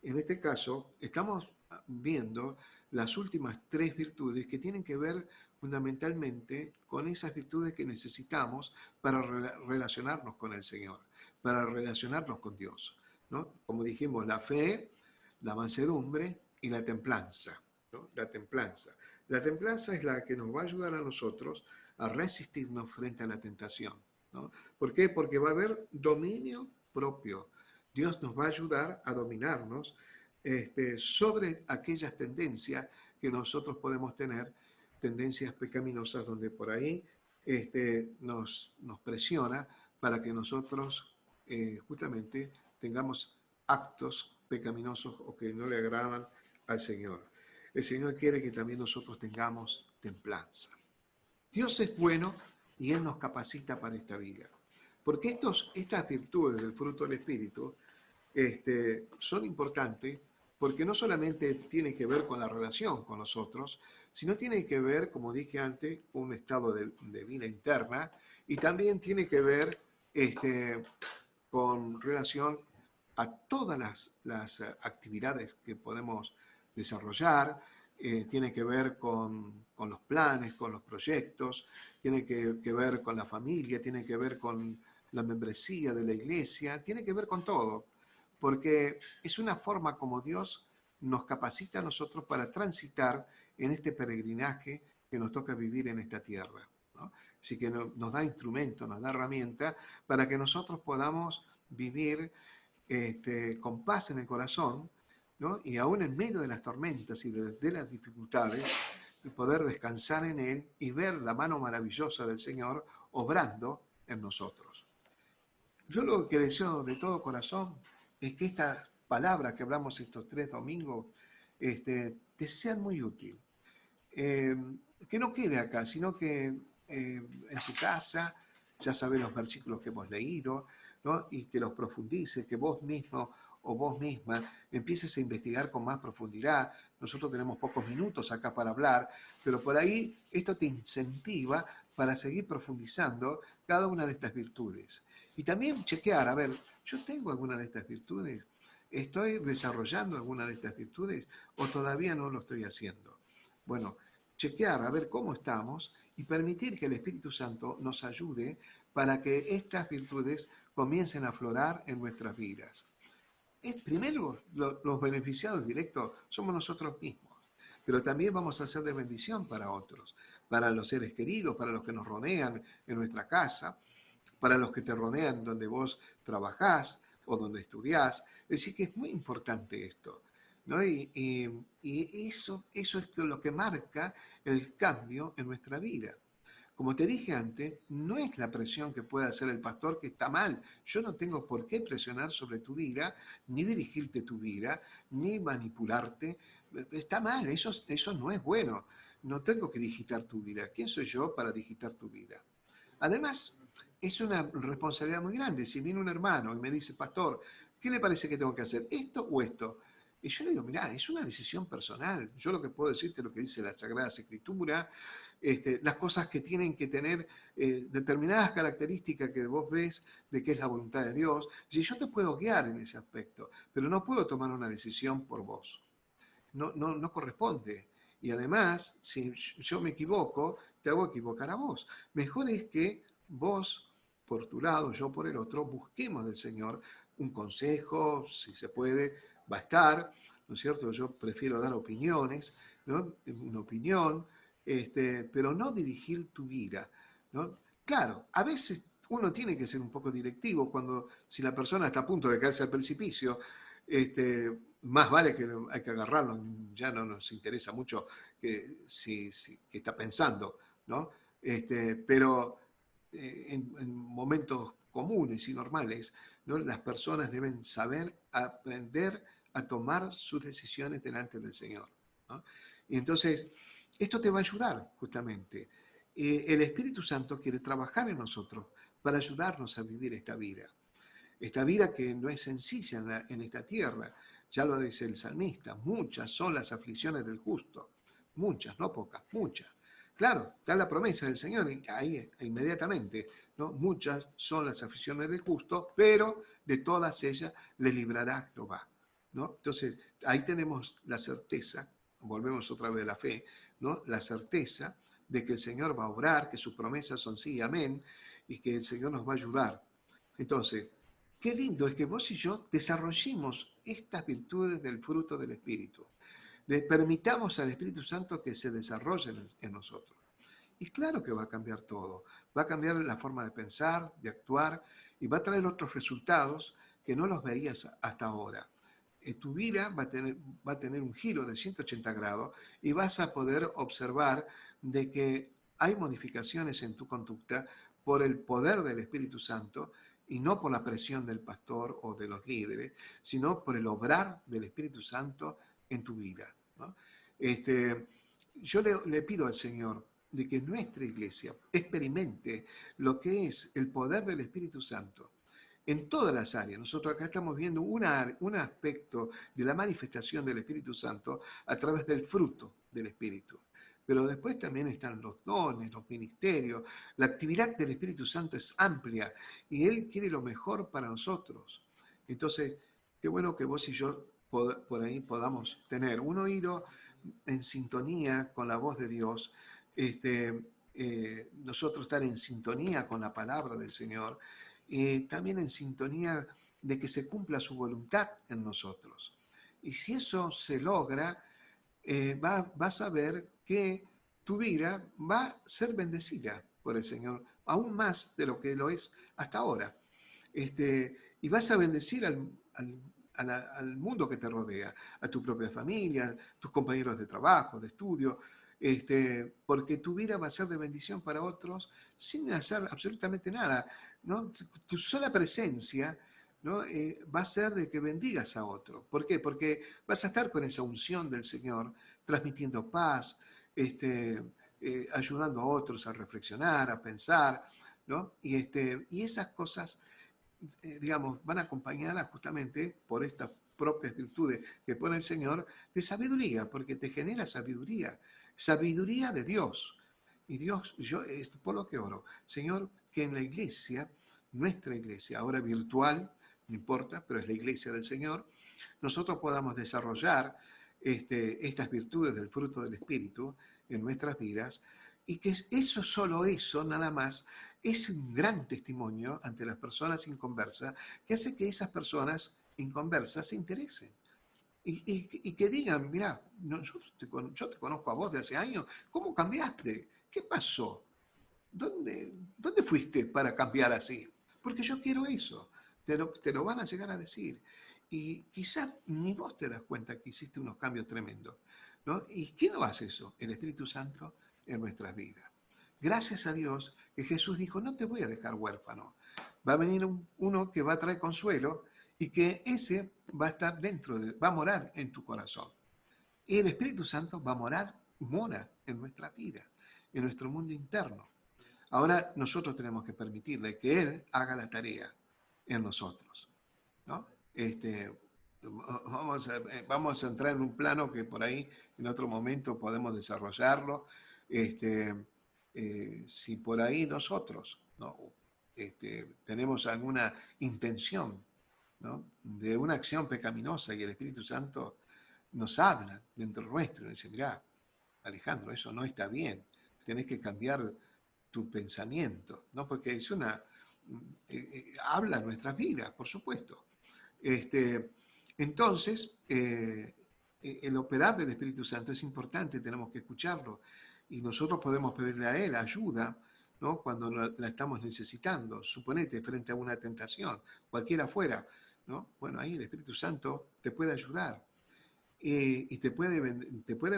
[SPEAKER 1] En este caso, estamos viendo las últimas tres virtudes que tienen que ver fundamentalmente con esas virtudes que necesitamos para relacionarnos con el Señor, para relacionarnos con Dios, ¿no? Como dijimos, la fe, la mansedumbre y la templanza, ¿no? La templanza. La templanza es la que nos va a ayudar a nosotros a resistirnos frente a la tentación, ¿no? ¿Por qué? Porque va a haber dominio propio. Dios nos va a ayudar a dominarnos sobre aquellas tendencias que nosotros podemos tener, tendencias pecaminosas donde por ahí nos presiona para que nosotros justamente tengamos actos pecaminosos o que no le agradan al Señor. El Señor quiere que también nosotros tengamos templanza. Dios es bueno y Él nos capacita para esta vida. Porque estas virtudes del fruto del Espíritu son importantes porque no solamente tienen que ver con la relación con nosotros, sino tienen que ver, como dije antes, con un estado de vida interna y también tiene que ver con relación a todas las actividades que podemos desarrollar, tiene que ver con los planes, con los proyectos, tiene que ver con la familia, tiene que ver con la membresía de la iglesia, tiene que ver con todo, porque es una forma como Dios nos capacita a nosotros para transitar en este peregrinaje que nos toca vivir en esta tierra, ¿no? Así que nos da instrumentos, nos da herramientas para que nosotros podamos vivir con paz en el corazón, ¿no? Y aún en medio de las tormentas y de las dificultades, poder descansar en Él y ver la mano maravillosa del Señor obrando en nosotros. Yo lo que deseo de todo corazón es que esta palabra que hablamos estos 3 domingos te sean muy útil. Que no quede acá, sino que en tu casa ya sabes los versículos que hemos leído, ¿no? Y que los profundices, que vos mismo o vos misma empieces a investigar con más profundidad. Nosotros tenemos pocos minutos acá para hablar, pero por ahí esto te incentiva para seguir profundizando cada una de estas virtudes. Y también chequear, a ver, ¿yo tengo alguna de estas virtudes? ¿Estoy desarrollando alguna de estas virtudes o todavía no lo estoy haciendo? Bueno, chequear, a ver cómo estamos y permitir que el Espíritu Santo nos ayude para que estas virtudes comiencen a aflorar en nuestras vidas. Primero, los beneficiados directos somos nosotros mismos, pero también vamos a ser de bendición para otros, para los seres queridos, para los que nos rodean en nuestra casa, para los que te rodean donde vos trabajás o donde estudiás. Es decir, que es muy importante esto, ¿no? Y eso es lo que marca el cambio en nuestra vida. Como te dije antes, no es la presión que puede hacer el pastor que está mal. Yo no tengo por qué presionar sobre tu vida, ni dirigirte tu vida, ni manipularte. Está mal, eso no es bueno. No tengo que digitar tu vida. ¿Quién soy yo para digitar tu vida? Además, es una responsabilidad muy grande. Si viene un hermano y me dice, pastor, ¿qué le parece que tengo que hacer? ¿Esto o esto? Y yo le digo, mirá, es una decisión personal. Yo lo que puedo decirte es lo que dice la Sagrada Escritura, las cosas que tienen que tener determinadas características que vos ves de qué es la voluntad de Dios. Si yo te puedo guiar en ese aspecto, pero no puedo tomar una decisión por vos. No corresponde. Y además, si yo me equivoco, te hago equivocar a vos. Mejor es que vos, por tu lado, yo por el otro, busquemos del Señor un consejo, si se puede, va a estar, ¿no es cierto? Yo prefiero dar opiniones, ¿no? Una opinión, pero no dirigir tu vida, ¿no? Claro, a veces uno tiene que ser un poco directivo cuando, si la persona está a punto de caerse al precipicio, más vale que hay que agarrarlo, ya no nos interesa mucho que, que está pensando, ¿no? Pero en momentos comunes y normales, ¿no? Las personas deben saber aprender a tomar sus decisiones delante del Señor, ¿no? Y entonces, esto te va a ayudar justamente. El Espíritu Santo quiere trabajar en nosotros para ayudarnos a vivir esta vida que no es sencilla en esta tierra. Ya lo dice el salmista, muchas son las aflicciones del justo, muchas, no pocas, muchas. Claro, está la promesa del Señor ahí inmediatamente, ¿no? Muchas son las aflicciones del justo, pero de todas ellas le librará Jehová, ¿no? Entonces, ahí tenemos la certeza, volvemos otra vez a la fe, ¿no? La certeza de que el Señor va a obrar, que sus promesas son sí y amén, y que el Señor nos va a ayudar. Entonces, qué lindo es que vos y yo desarrollemos estas virtudes del fruto del Espíritu. Permitamos al Espíritu Santo que se desarrolle en nosotros. Y claro que va a cambiar todo. Va a cambiar la forma de pensar, de actuar, y va a traer otros resultados que no los veías hasta ahora. Tu vida va a tener un giro de 180 grados y vas a poder observar de que hay modificaciones en tu conducta por el poder del Espíritu Santo y no por la presión del pastor o de los líderes, sino por el obrar del Espíritu Santo en tu vida, ¿no? Yo le pido al Señor de que nuestra iglesia experimente lo que es el poder del Espíritu Santo en todas las áreas. Nosotros acá estamos viendo un aspecto de la manifestación del Espíritu Santo a través del fruto del Espíritu. Pero después también están los dones, los ministerios. La actividad del Espíritu Santo es amplia y Él quiere lo mejor para nosotros. Entonces, qué bueno que vos y yo por ahí podamos tener un oído en sintonía con la voz de Dios, nosotros estar en sintonía con la palabra del Señor, también en sintonía de que se cumpla su voluntad en nosotros. Y si eso se logra, vas a ver que tu vida va a ser bendecida por el Señor, aún más de lo que lo es hasta ahora. Y vas a bendecir al mundo que te rodea, a tu propia familia, tus compañeros de trabajo, de estudio, porque tu vida va a ser de bendición para otros sin hacer absolutamente nada, ¿no? Tu sola presencia, ¿no? Va a ser de que bendigas a otro. ¿Por qué? Porque vas a estar con esa unción del Señor, transmitiendo paz, ayudando a otros a reflexionar, a pensar, ¿no? Y esas cosas digamos, van acompañadas justamente por estas propias virtudes que pone el Señor de sabiduría, porque te genera sabiduría, sabiduría de Dios. Y Dios, yo es por lo que oro, Señor, que en la iglesia, nuestra iglesia, ahora virtual, no importa, pero es la iglesia del Señor, nosotros podamos desarrollar estas virtudes del fruto del Espíritu en nuestras vidas y que eso, solo eso, nada más, es un gran testimonio ante las personas inconversas que hace que esas personas inconversas se interesen. Y que digan, mira, yo te conozco a vos de hace años, ¿cómo cambiaste? ¿Qué pasó? ¿Dónde fuiste para cambiar así? Porque yo quiero eso. Te lo van a llegar a decir. Y quizás ni vos te das cuenta que hiciste unos cambios tremendos, ¿no? ¿Y quién no hace eso? El Espíritu Santo en nuestras vidas. Gracias a Dios que Jesús dijo, no te voy a dejar huérfano. Va a venir uno que va a traer consuelo y que ese va a estar va a morar en tu corazón. Y el Espíritu Santo va a mora en nuestra vida, en nuestro mundo interno. Ahora nosotros tenemos que permitirle que Él haga la tarea en nosotros, ¿no? Vamos a entrar en un plano que por ahí en otro momento podemos desarrollarlo. Si por ahí nosotros, ¿no? Tenemos alguna intención, ¿no? De una acción pecaminosa y el Espíritu Santo nos habla dentro nuestro y dice, mirá, Alejandro, eso no está bien, tenés que cambiar tu pensamiento, ¿no? Porque es habla nuestras vidas, por supuesto. Entonces, el operar del Espíritu Santo es importante, tenemos que escucharlo y nosotros podemos pedirle a Él ayuda, ¿no? Cuando la estamos necesitando. Suponete frente a una tentación, cualquiera fuera, ¿no? Bueno, ahí el Espíritu Santo te puede ayudar y te puede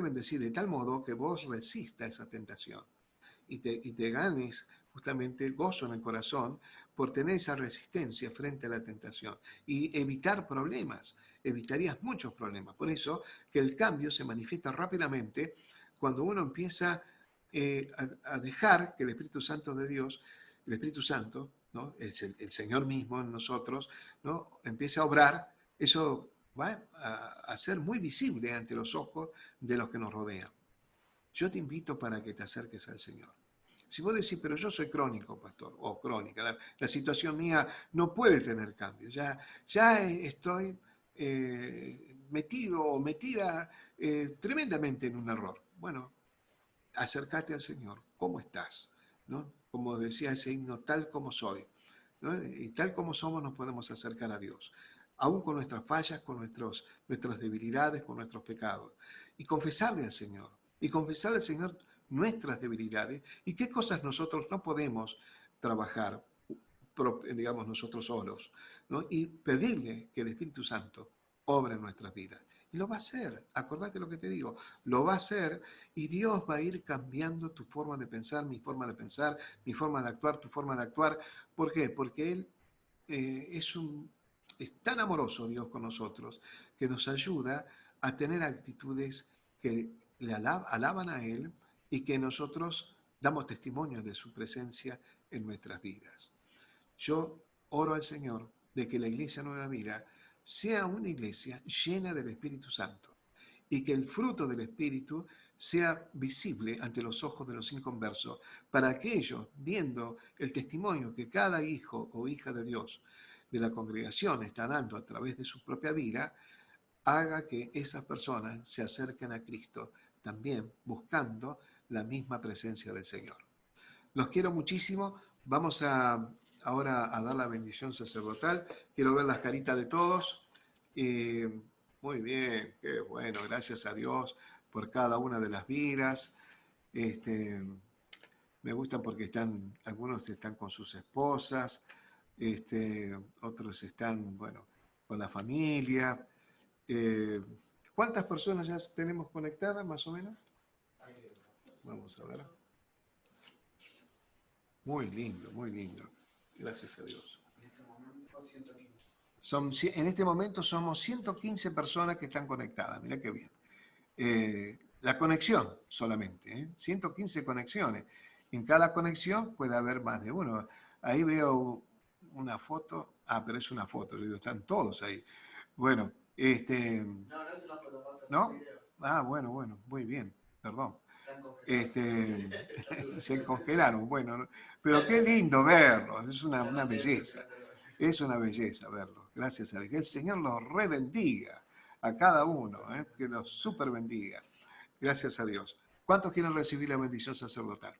[SPEAKER 1] bendecir de tal modo que vos resistas esa tentación y te ganes justamente gozo en el corazón por tener esa resistencia frente a la tentación y evitar problemas, evitarías muchos problemas. Por eso que el cambio se manifiesta rápidamente cuando uno empieza a dejar que el Espíritu Santo de Dios, el Espíritu Santo, ¿no? Es el Señor mismo en nosotros, ¿no? Empiece a obrar, eso va a ser muy visible ante los ojos de los que nos rodean. Yo te invito para que te acerques al Señor. Si vos decís, pero yo soy crónico, pastor, o crónica, la situación mía no puede tener cambio, ya estoy metido o metida tremendamente en un error. Bueno, acércate al Señor, ¿cómo estás? ¿No? Como decía ese himno, tal como soy, ¿no? Y tal como somos nos podemos acercar a Dios, aún con nuestras fallas, con nuestras debilidades, con nuestros pecados, y confesarle al Señor, nuestras debilidades y qué cosas nosotros no podemos trabajar, digamos, nosotros solos, ¿no? Y pedirle que el Espíritu Santo obre en nuestras vidas. Y lo va a hacer, acordate lo que te digo, lo va a hacer y Dios va a ir cambiando tu forma de pensar, mi forma de pensar, mi forma de actuar, tu forma de actuar. ¿Por qué? Porque Él es tan amoroso, Dios, con nosotros, que nos ayuda a tener actitudes que le alaban a Él y que nosotros damos testimonio de su presencia en nuestras vidas. Yo oro al Señor de que la Iglesia Nueva Vida sea una iglesia llena del Espíritu Santo y que el fruto del Espíritu sea visible ante los ojos de los inconversos, para que ellos, viendo el testimonio que cada hijo o hija de Dios de la congregación está dando a través de su propia vida, haga que esas personas se acerquen a Cristo también buscando la misma presencia del Señor. Los quiero muchísimo. Vamos ahora a dar la bendición sacerdotal. Quiero ver las caritas de todos. Muy bien, qué bueno. Gracias a Dios por cada una de las vidas. Me gustan porque algunos están con sus esposas, otros están, bueno, con la familia. Eh, ¿Cuántas personas ya tenemos conectadas, más o menos? Vamos a ver. Muy lindo, muy lindo. Gracias a Dios. En este momento somos 115 personas que están conectadas. Mirá qué bien. La conexión solamente, 115 conexiones. En cada conexión puede haber más de uno. Ahí veo
[SPEAKER 2] una foto. Ah, pero es una foto, yo digo, están todos ahí. Bueno,
[SPEAKER 3] No, no es una foto, son
[SPEAKER 2] ¿no?
[SPEAKER 3] videos.
[SPEAKER 2] Ah, bueno, muy bien, perdón.
[SPEAKER 3] Están congelados.
[SPEAKER 2] Este,
[SPEAKER 3] No te
[SPEAKER 2] se
[SPEAKER 3] preocupes.
[SPEAKER 2] congelaron, bueno, pero qué lindo verlos, es
[SPEAKER 3] La
[SPEAKER 2] una
[SPEAKER 3] pantalla se
[SPEAKER 2] belleza,
[SPEAKER 3] prende.
[SPEAKER 2] es una belleza verlos, gracias a Dios. Que el Señor los rebendiga a cada uno, que los super bendiga, gracias a Dios. ¿Cuántos quieren recibir la bendición sacerdotal?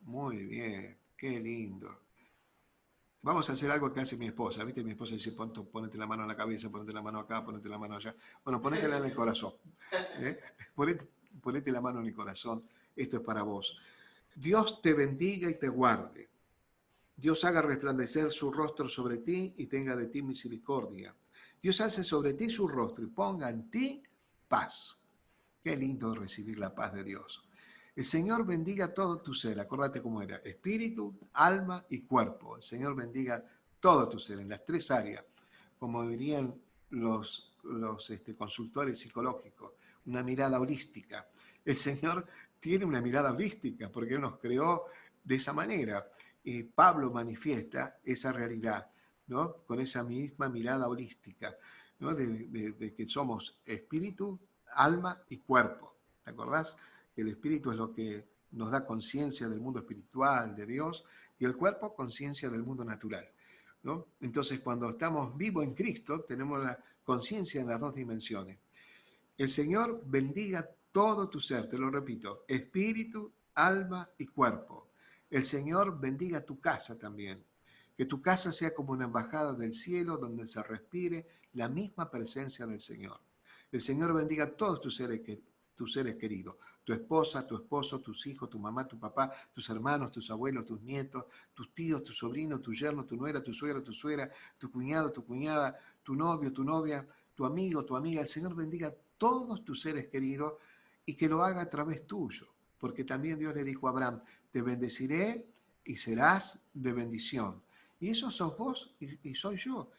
[SPEAKER 2] Muy bien, qué lindo. Vamos a hacer algo que hace mi esposa, ¿viste? Mi esposa dice, ponete la mano en la cabeza, ponete la mano acá, ponete la mano allá. Bueno, ponétela en el corazón. ¿eh? Ponete, ponete la mano en el corazón. Esto es para vos. Dios te bendiga y te guarde. Dios haga resplandecer su rostro sobre ti y tenga de ti misericordia. Dios hace sobre ti su rostro y ponga en ti paz. Qué lindo recibir la paz de Dios. El Señor bendiga todo tu ser. Acordate cómo era. Espíritu, alma y cuerpo. El Señor bendiga todo tu ser en las tres áreas. Como dirían los consultores psicológicos. Una mirada holística. El Señor tiene una mirada holística porque Él nos creó de esa manera. Y Pablo manifiesta esa realidad, ¿no? Con esa misma mirada holística, ¿no? De que somos espíritu, alma y cuerpo. ¿Te acordás? Que el espíritu es lo que nos da conciencia del mundo espiritual, de Dios, y el cuerpo conciencia del mundo natural, ¿no? Entonces, cuando estamos vivos en Cristo, tenemos la conciencia en las dos dimensiones. El Señor bendiga todo tu ser, te lo repito, espíritu, alma y cuerpo. El Señor bendiga tu casa también. Que tu casa sea como una embajada del cielo donde se respire la misma presencia del Señor. El Señor bendiga a todos tus seres queridos, tu esposa, tu esposo, tus hijos, tu mamá, tu papá, tus hermanos, tus abuelos, tus nietos, tus tíos, tu sobrino, tu yerno, tu nuera, tu suegra, tu cuñado, tu cuñada, tu novio, tu novia, tu amigo, tu amiga. El Señor bendiga a todos tus seres queridos y que lo haga a través tuyo. Porque también Dios le dijo a Abraham, te bendeciré y serás de bendición. Y eso sos vos y soy yo.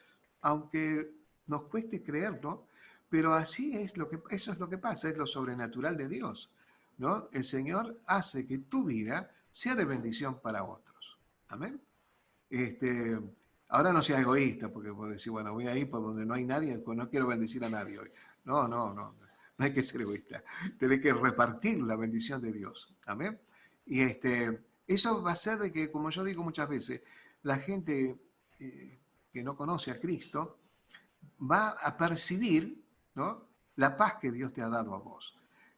[SPEAKER 2] Aunque nos cueste creerlo, pero así es eso es lo que pasa, es lo sobrenatural de Dios, ¿no? El Señor hace que tu vida sea de bendición para otros. Amén. Este, ahora no seas egoísta, porque puedes decir, bueno, voy a ir por donde no hay nadie, pues no quiero bendecir a nadie hoy. No hay que ser egoísta. Tenés que repartir la bendición de Dios. Amén. Y eso va a ser de que, como yo digo muchas veces, la gente que no conoce a Cristo va a percibir, ¿no?, la paz que Dios te ha dado a vos,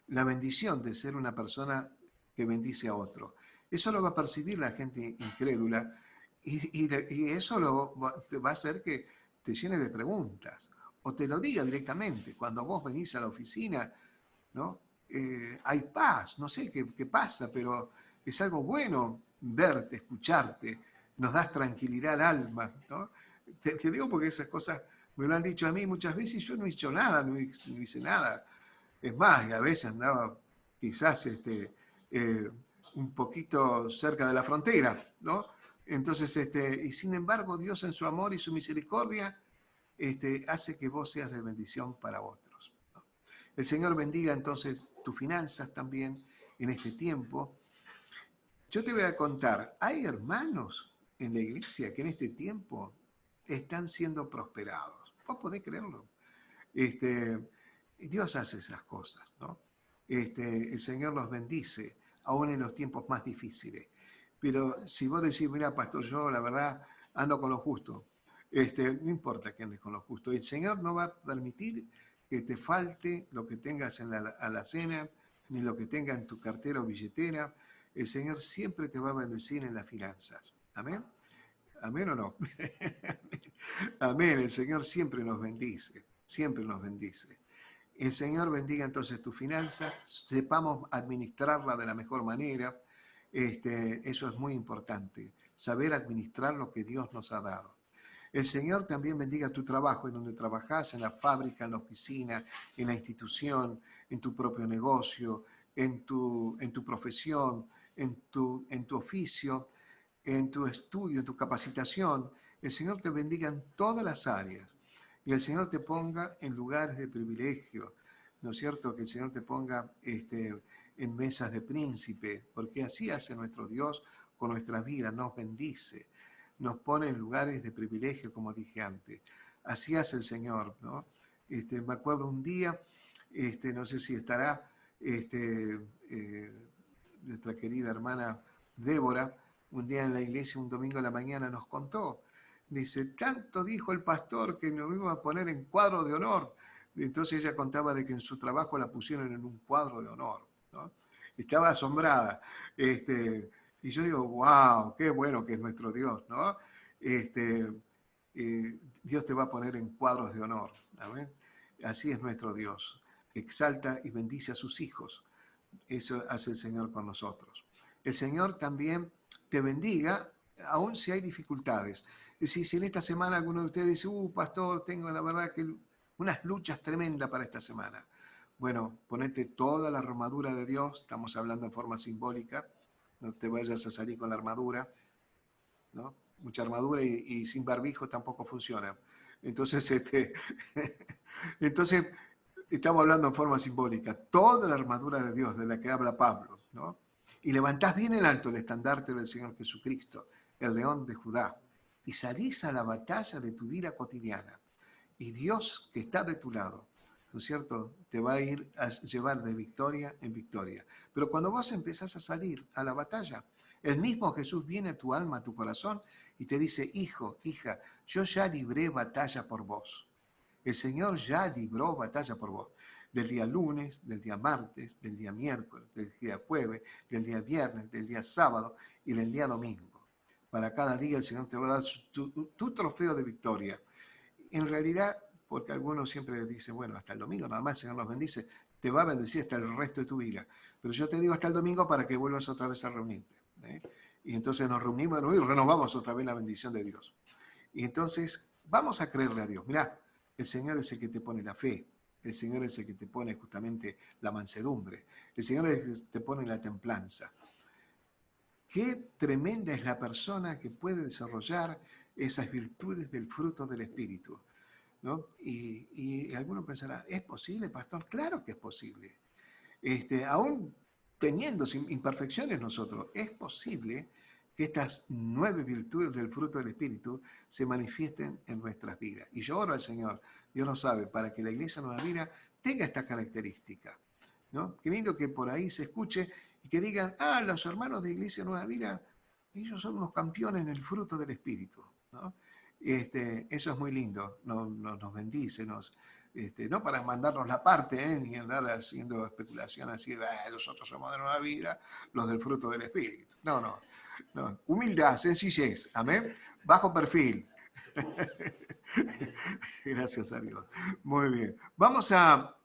[SPEAKER 2] la bendición de ser una persona que bendice a otro. Eso lo va a percibir la gente incrédula y eso va a hacer que te llene de preguntas o te lo diga directamente. Cuando vos venís a la oficina, ¿no? Hay paz, no sé qué pasa, pero es algo bueno verte, escucharte, nos das tranquilidad al alma, ¿no? Te digo porque esas cosas me lo han dicho a mí muchas veces y yo no he hecho nada, no hice nada. Es más, y a veces andaba quizás eh, un poquito cerca de la frontera, ¿no? Entonces, y sin embargo, Dios en su amor y su misericordia hace que vos seas de bendición para otros. ¿No? El Señor bendiga entonces tus finanzas también en este tiempo. Yo te voy a contar, hay hermanos en la iglesia que en este tiempo están siendo prosperados. ¿Vos podés creerlo? Este, Dios hace esas cosas, ¿no? El Señor los bendice, aún en los tiempos más difíciles. Pero si vos decís, mira, pastor, yo la verdad ando con lo justo, no importa que andes con lo justo, el Señor no va a permitir que te falte lo que tengas en la alacena, ni lo que tenga en tu cartera o billetera. El Señor siempre te va a bendecir en las finanzas. Amén. Amén o no. Amén. El Señor siempre nos bendice, siempre nos bendice. El Señor bendiga entonces tus finanzas, sepamos administrarla de la mejor manera. Eso es muy importante, saber administrar lo que Dios nos ha dado. El Señor también bendiga tu trabajo, en donde trabajás, en la fábrica, en la oficina, en la institución, en tu propio negocio, en tu profesión, en tu oficio, en tu estudio, en tu capacitación. El Señor te bendiga en todas las áreas y el Señor te ponga en lugares de privilegio, ¿no es cierto? Que el Señor te ponga en mesas de príncipe, porque así hace nuestro Dios con nuestras vidas, nos bendice. nos pone en lugares de privilegio, como dije antes. Así hace el Señor, ¿no? Me acuerdo un día, no sé si estará nuestra querida hermana Débora, un día en la iglesia, un domingo en la mañana, nos contó. Dice, tanto dijo el pastor que nos iba a poner en cuadro de honor. Entonces ella contaba de que en su trabajo la pusieron en un cuadro de honor, ¿no? Estaba asombrada. Y yo digo, wow, qué bueno que es nuestro Dios, ¿no? Dios te va a poner en cuadros de honor. ¿Amén? Así es nuestro Dios. Exalta y bendice a sus hijos. Eso hace el Señor con nosotros. El Señor también te bendiga, aun si hay dificultades. Es decir, si en esta semana alguno de ustedes dice, pastor, tengo la verdad que unas luchas tremendas para esta semana. Bueno, ponete toda la armadura de Dios, estamos hablando en forma simbólica, no te vayas a salir con la armadura, ¿no? Mucha armadura y sin barbijo tampoco funciona. Entonces, entonces, estamos hablando en forma simbólica, toda la armadura de Dios de la que habla Pablo, ¿no? Y levantás bien en alto el estandarte del Señor Jesucristo, el león de Judá, y salís a la batalla de tu vida cotidiana. Y Dios, que está de tu lado, ¿no es cierto?, te va a ir a llevar de victoria en victoria. Pero cuando vos empezás a salir a la batalla, el mismo Jesús viene a tu alma, a tu corazón, y te dice, hijo, hija, yo ya libré batalla por vos. El Señor ya libró batalla por vos. Del día lunes, del día martes, del día miércoles, del día jueves, del día viernes, del día sábado y del día domingo. Para cada día el Señor te va a dar tu trofeo de victoria. En realidad, porque algunos siempre dicen, bueno, hasta el domingo nada más el Señor nos bendice, te va a bendecir hasta el resto de tu vida. Pero yo te digo hasta el domingo para que vuelvas otra vez a reunirte, ¿eh? Y entonces nos reunimos y renovamos otra vez la bendición de Dios. Y entonces vamos a creerle a Dios. Mirá, el Señor es el que te pone la fe. El Señor es el que te pone justamente la mansedumbre. El Señor es el que te pone la templanza. Qué tremenda es la persona que puede desarrollar esas virtudes del fruto del Espíritu, ¿no? Y alguno pensará, ¿es posible, pastor? Claro que es posible. Aún teniendo imperfecciones nosotros, es posible que estas 9 virtudes del fruto del Espíritu se manifiesten en nuestras vidas. Y yo oro al Señor, Dios lo sabe, para que la Iglesia Nueva Vida tenga esta característica, ¿no? Qué lindo que por ahí se escuche y que digan, los hermanos de Iglesia Nueva Vida, ellos son unos campeones en el fruto del Espíritu, ¿no? Eso es muy lindo, nos bendice, no para mandarnos la parte, ni andar haciendo especulación así de nosotros somos de Nueva Vida, los del fruto del Espíritu. No. Humildad, sencillez, amén, bajo perfil. Gracias a Dios. Muy bien. Vamos a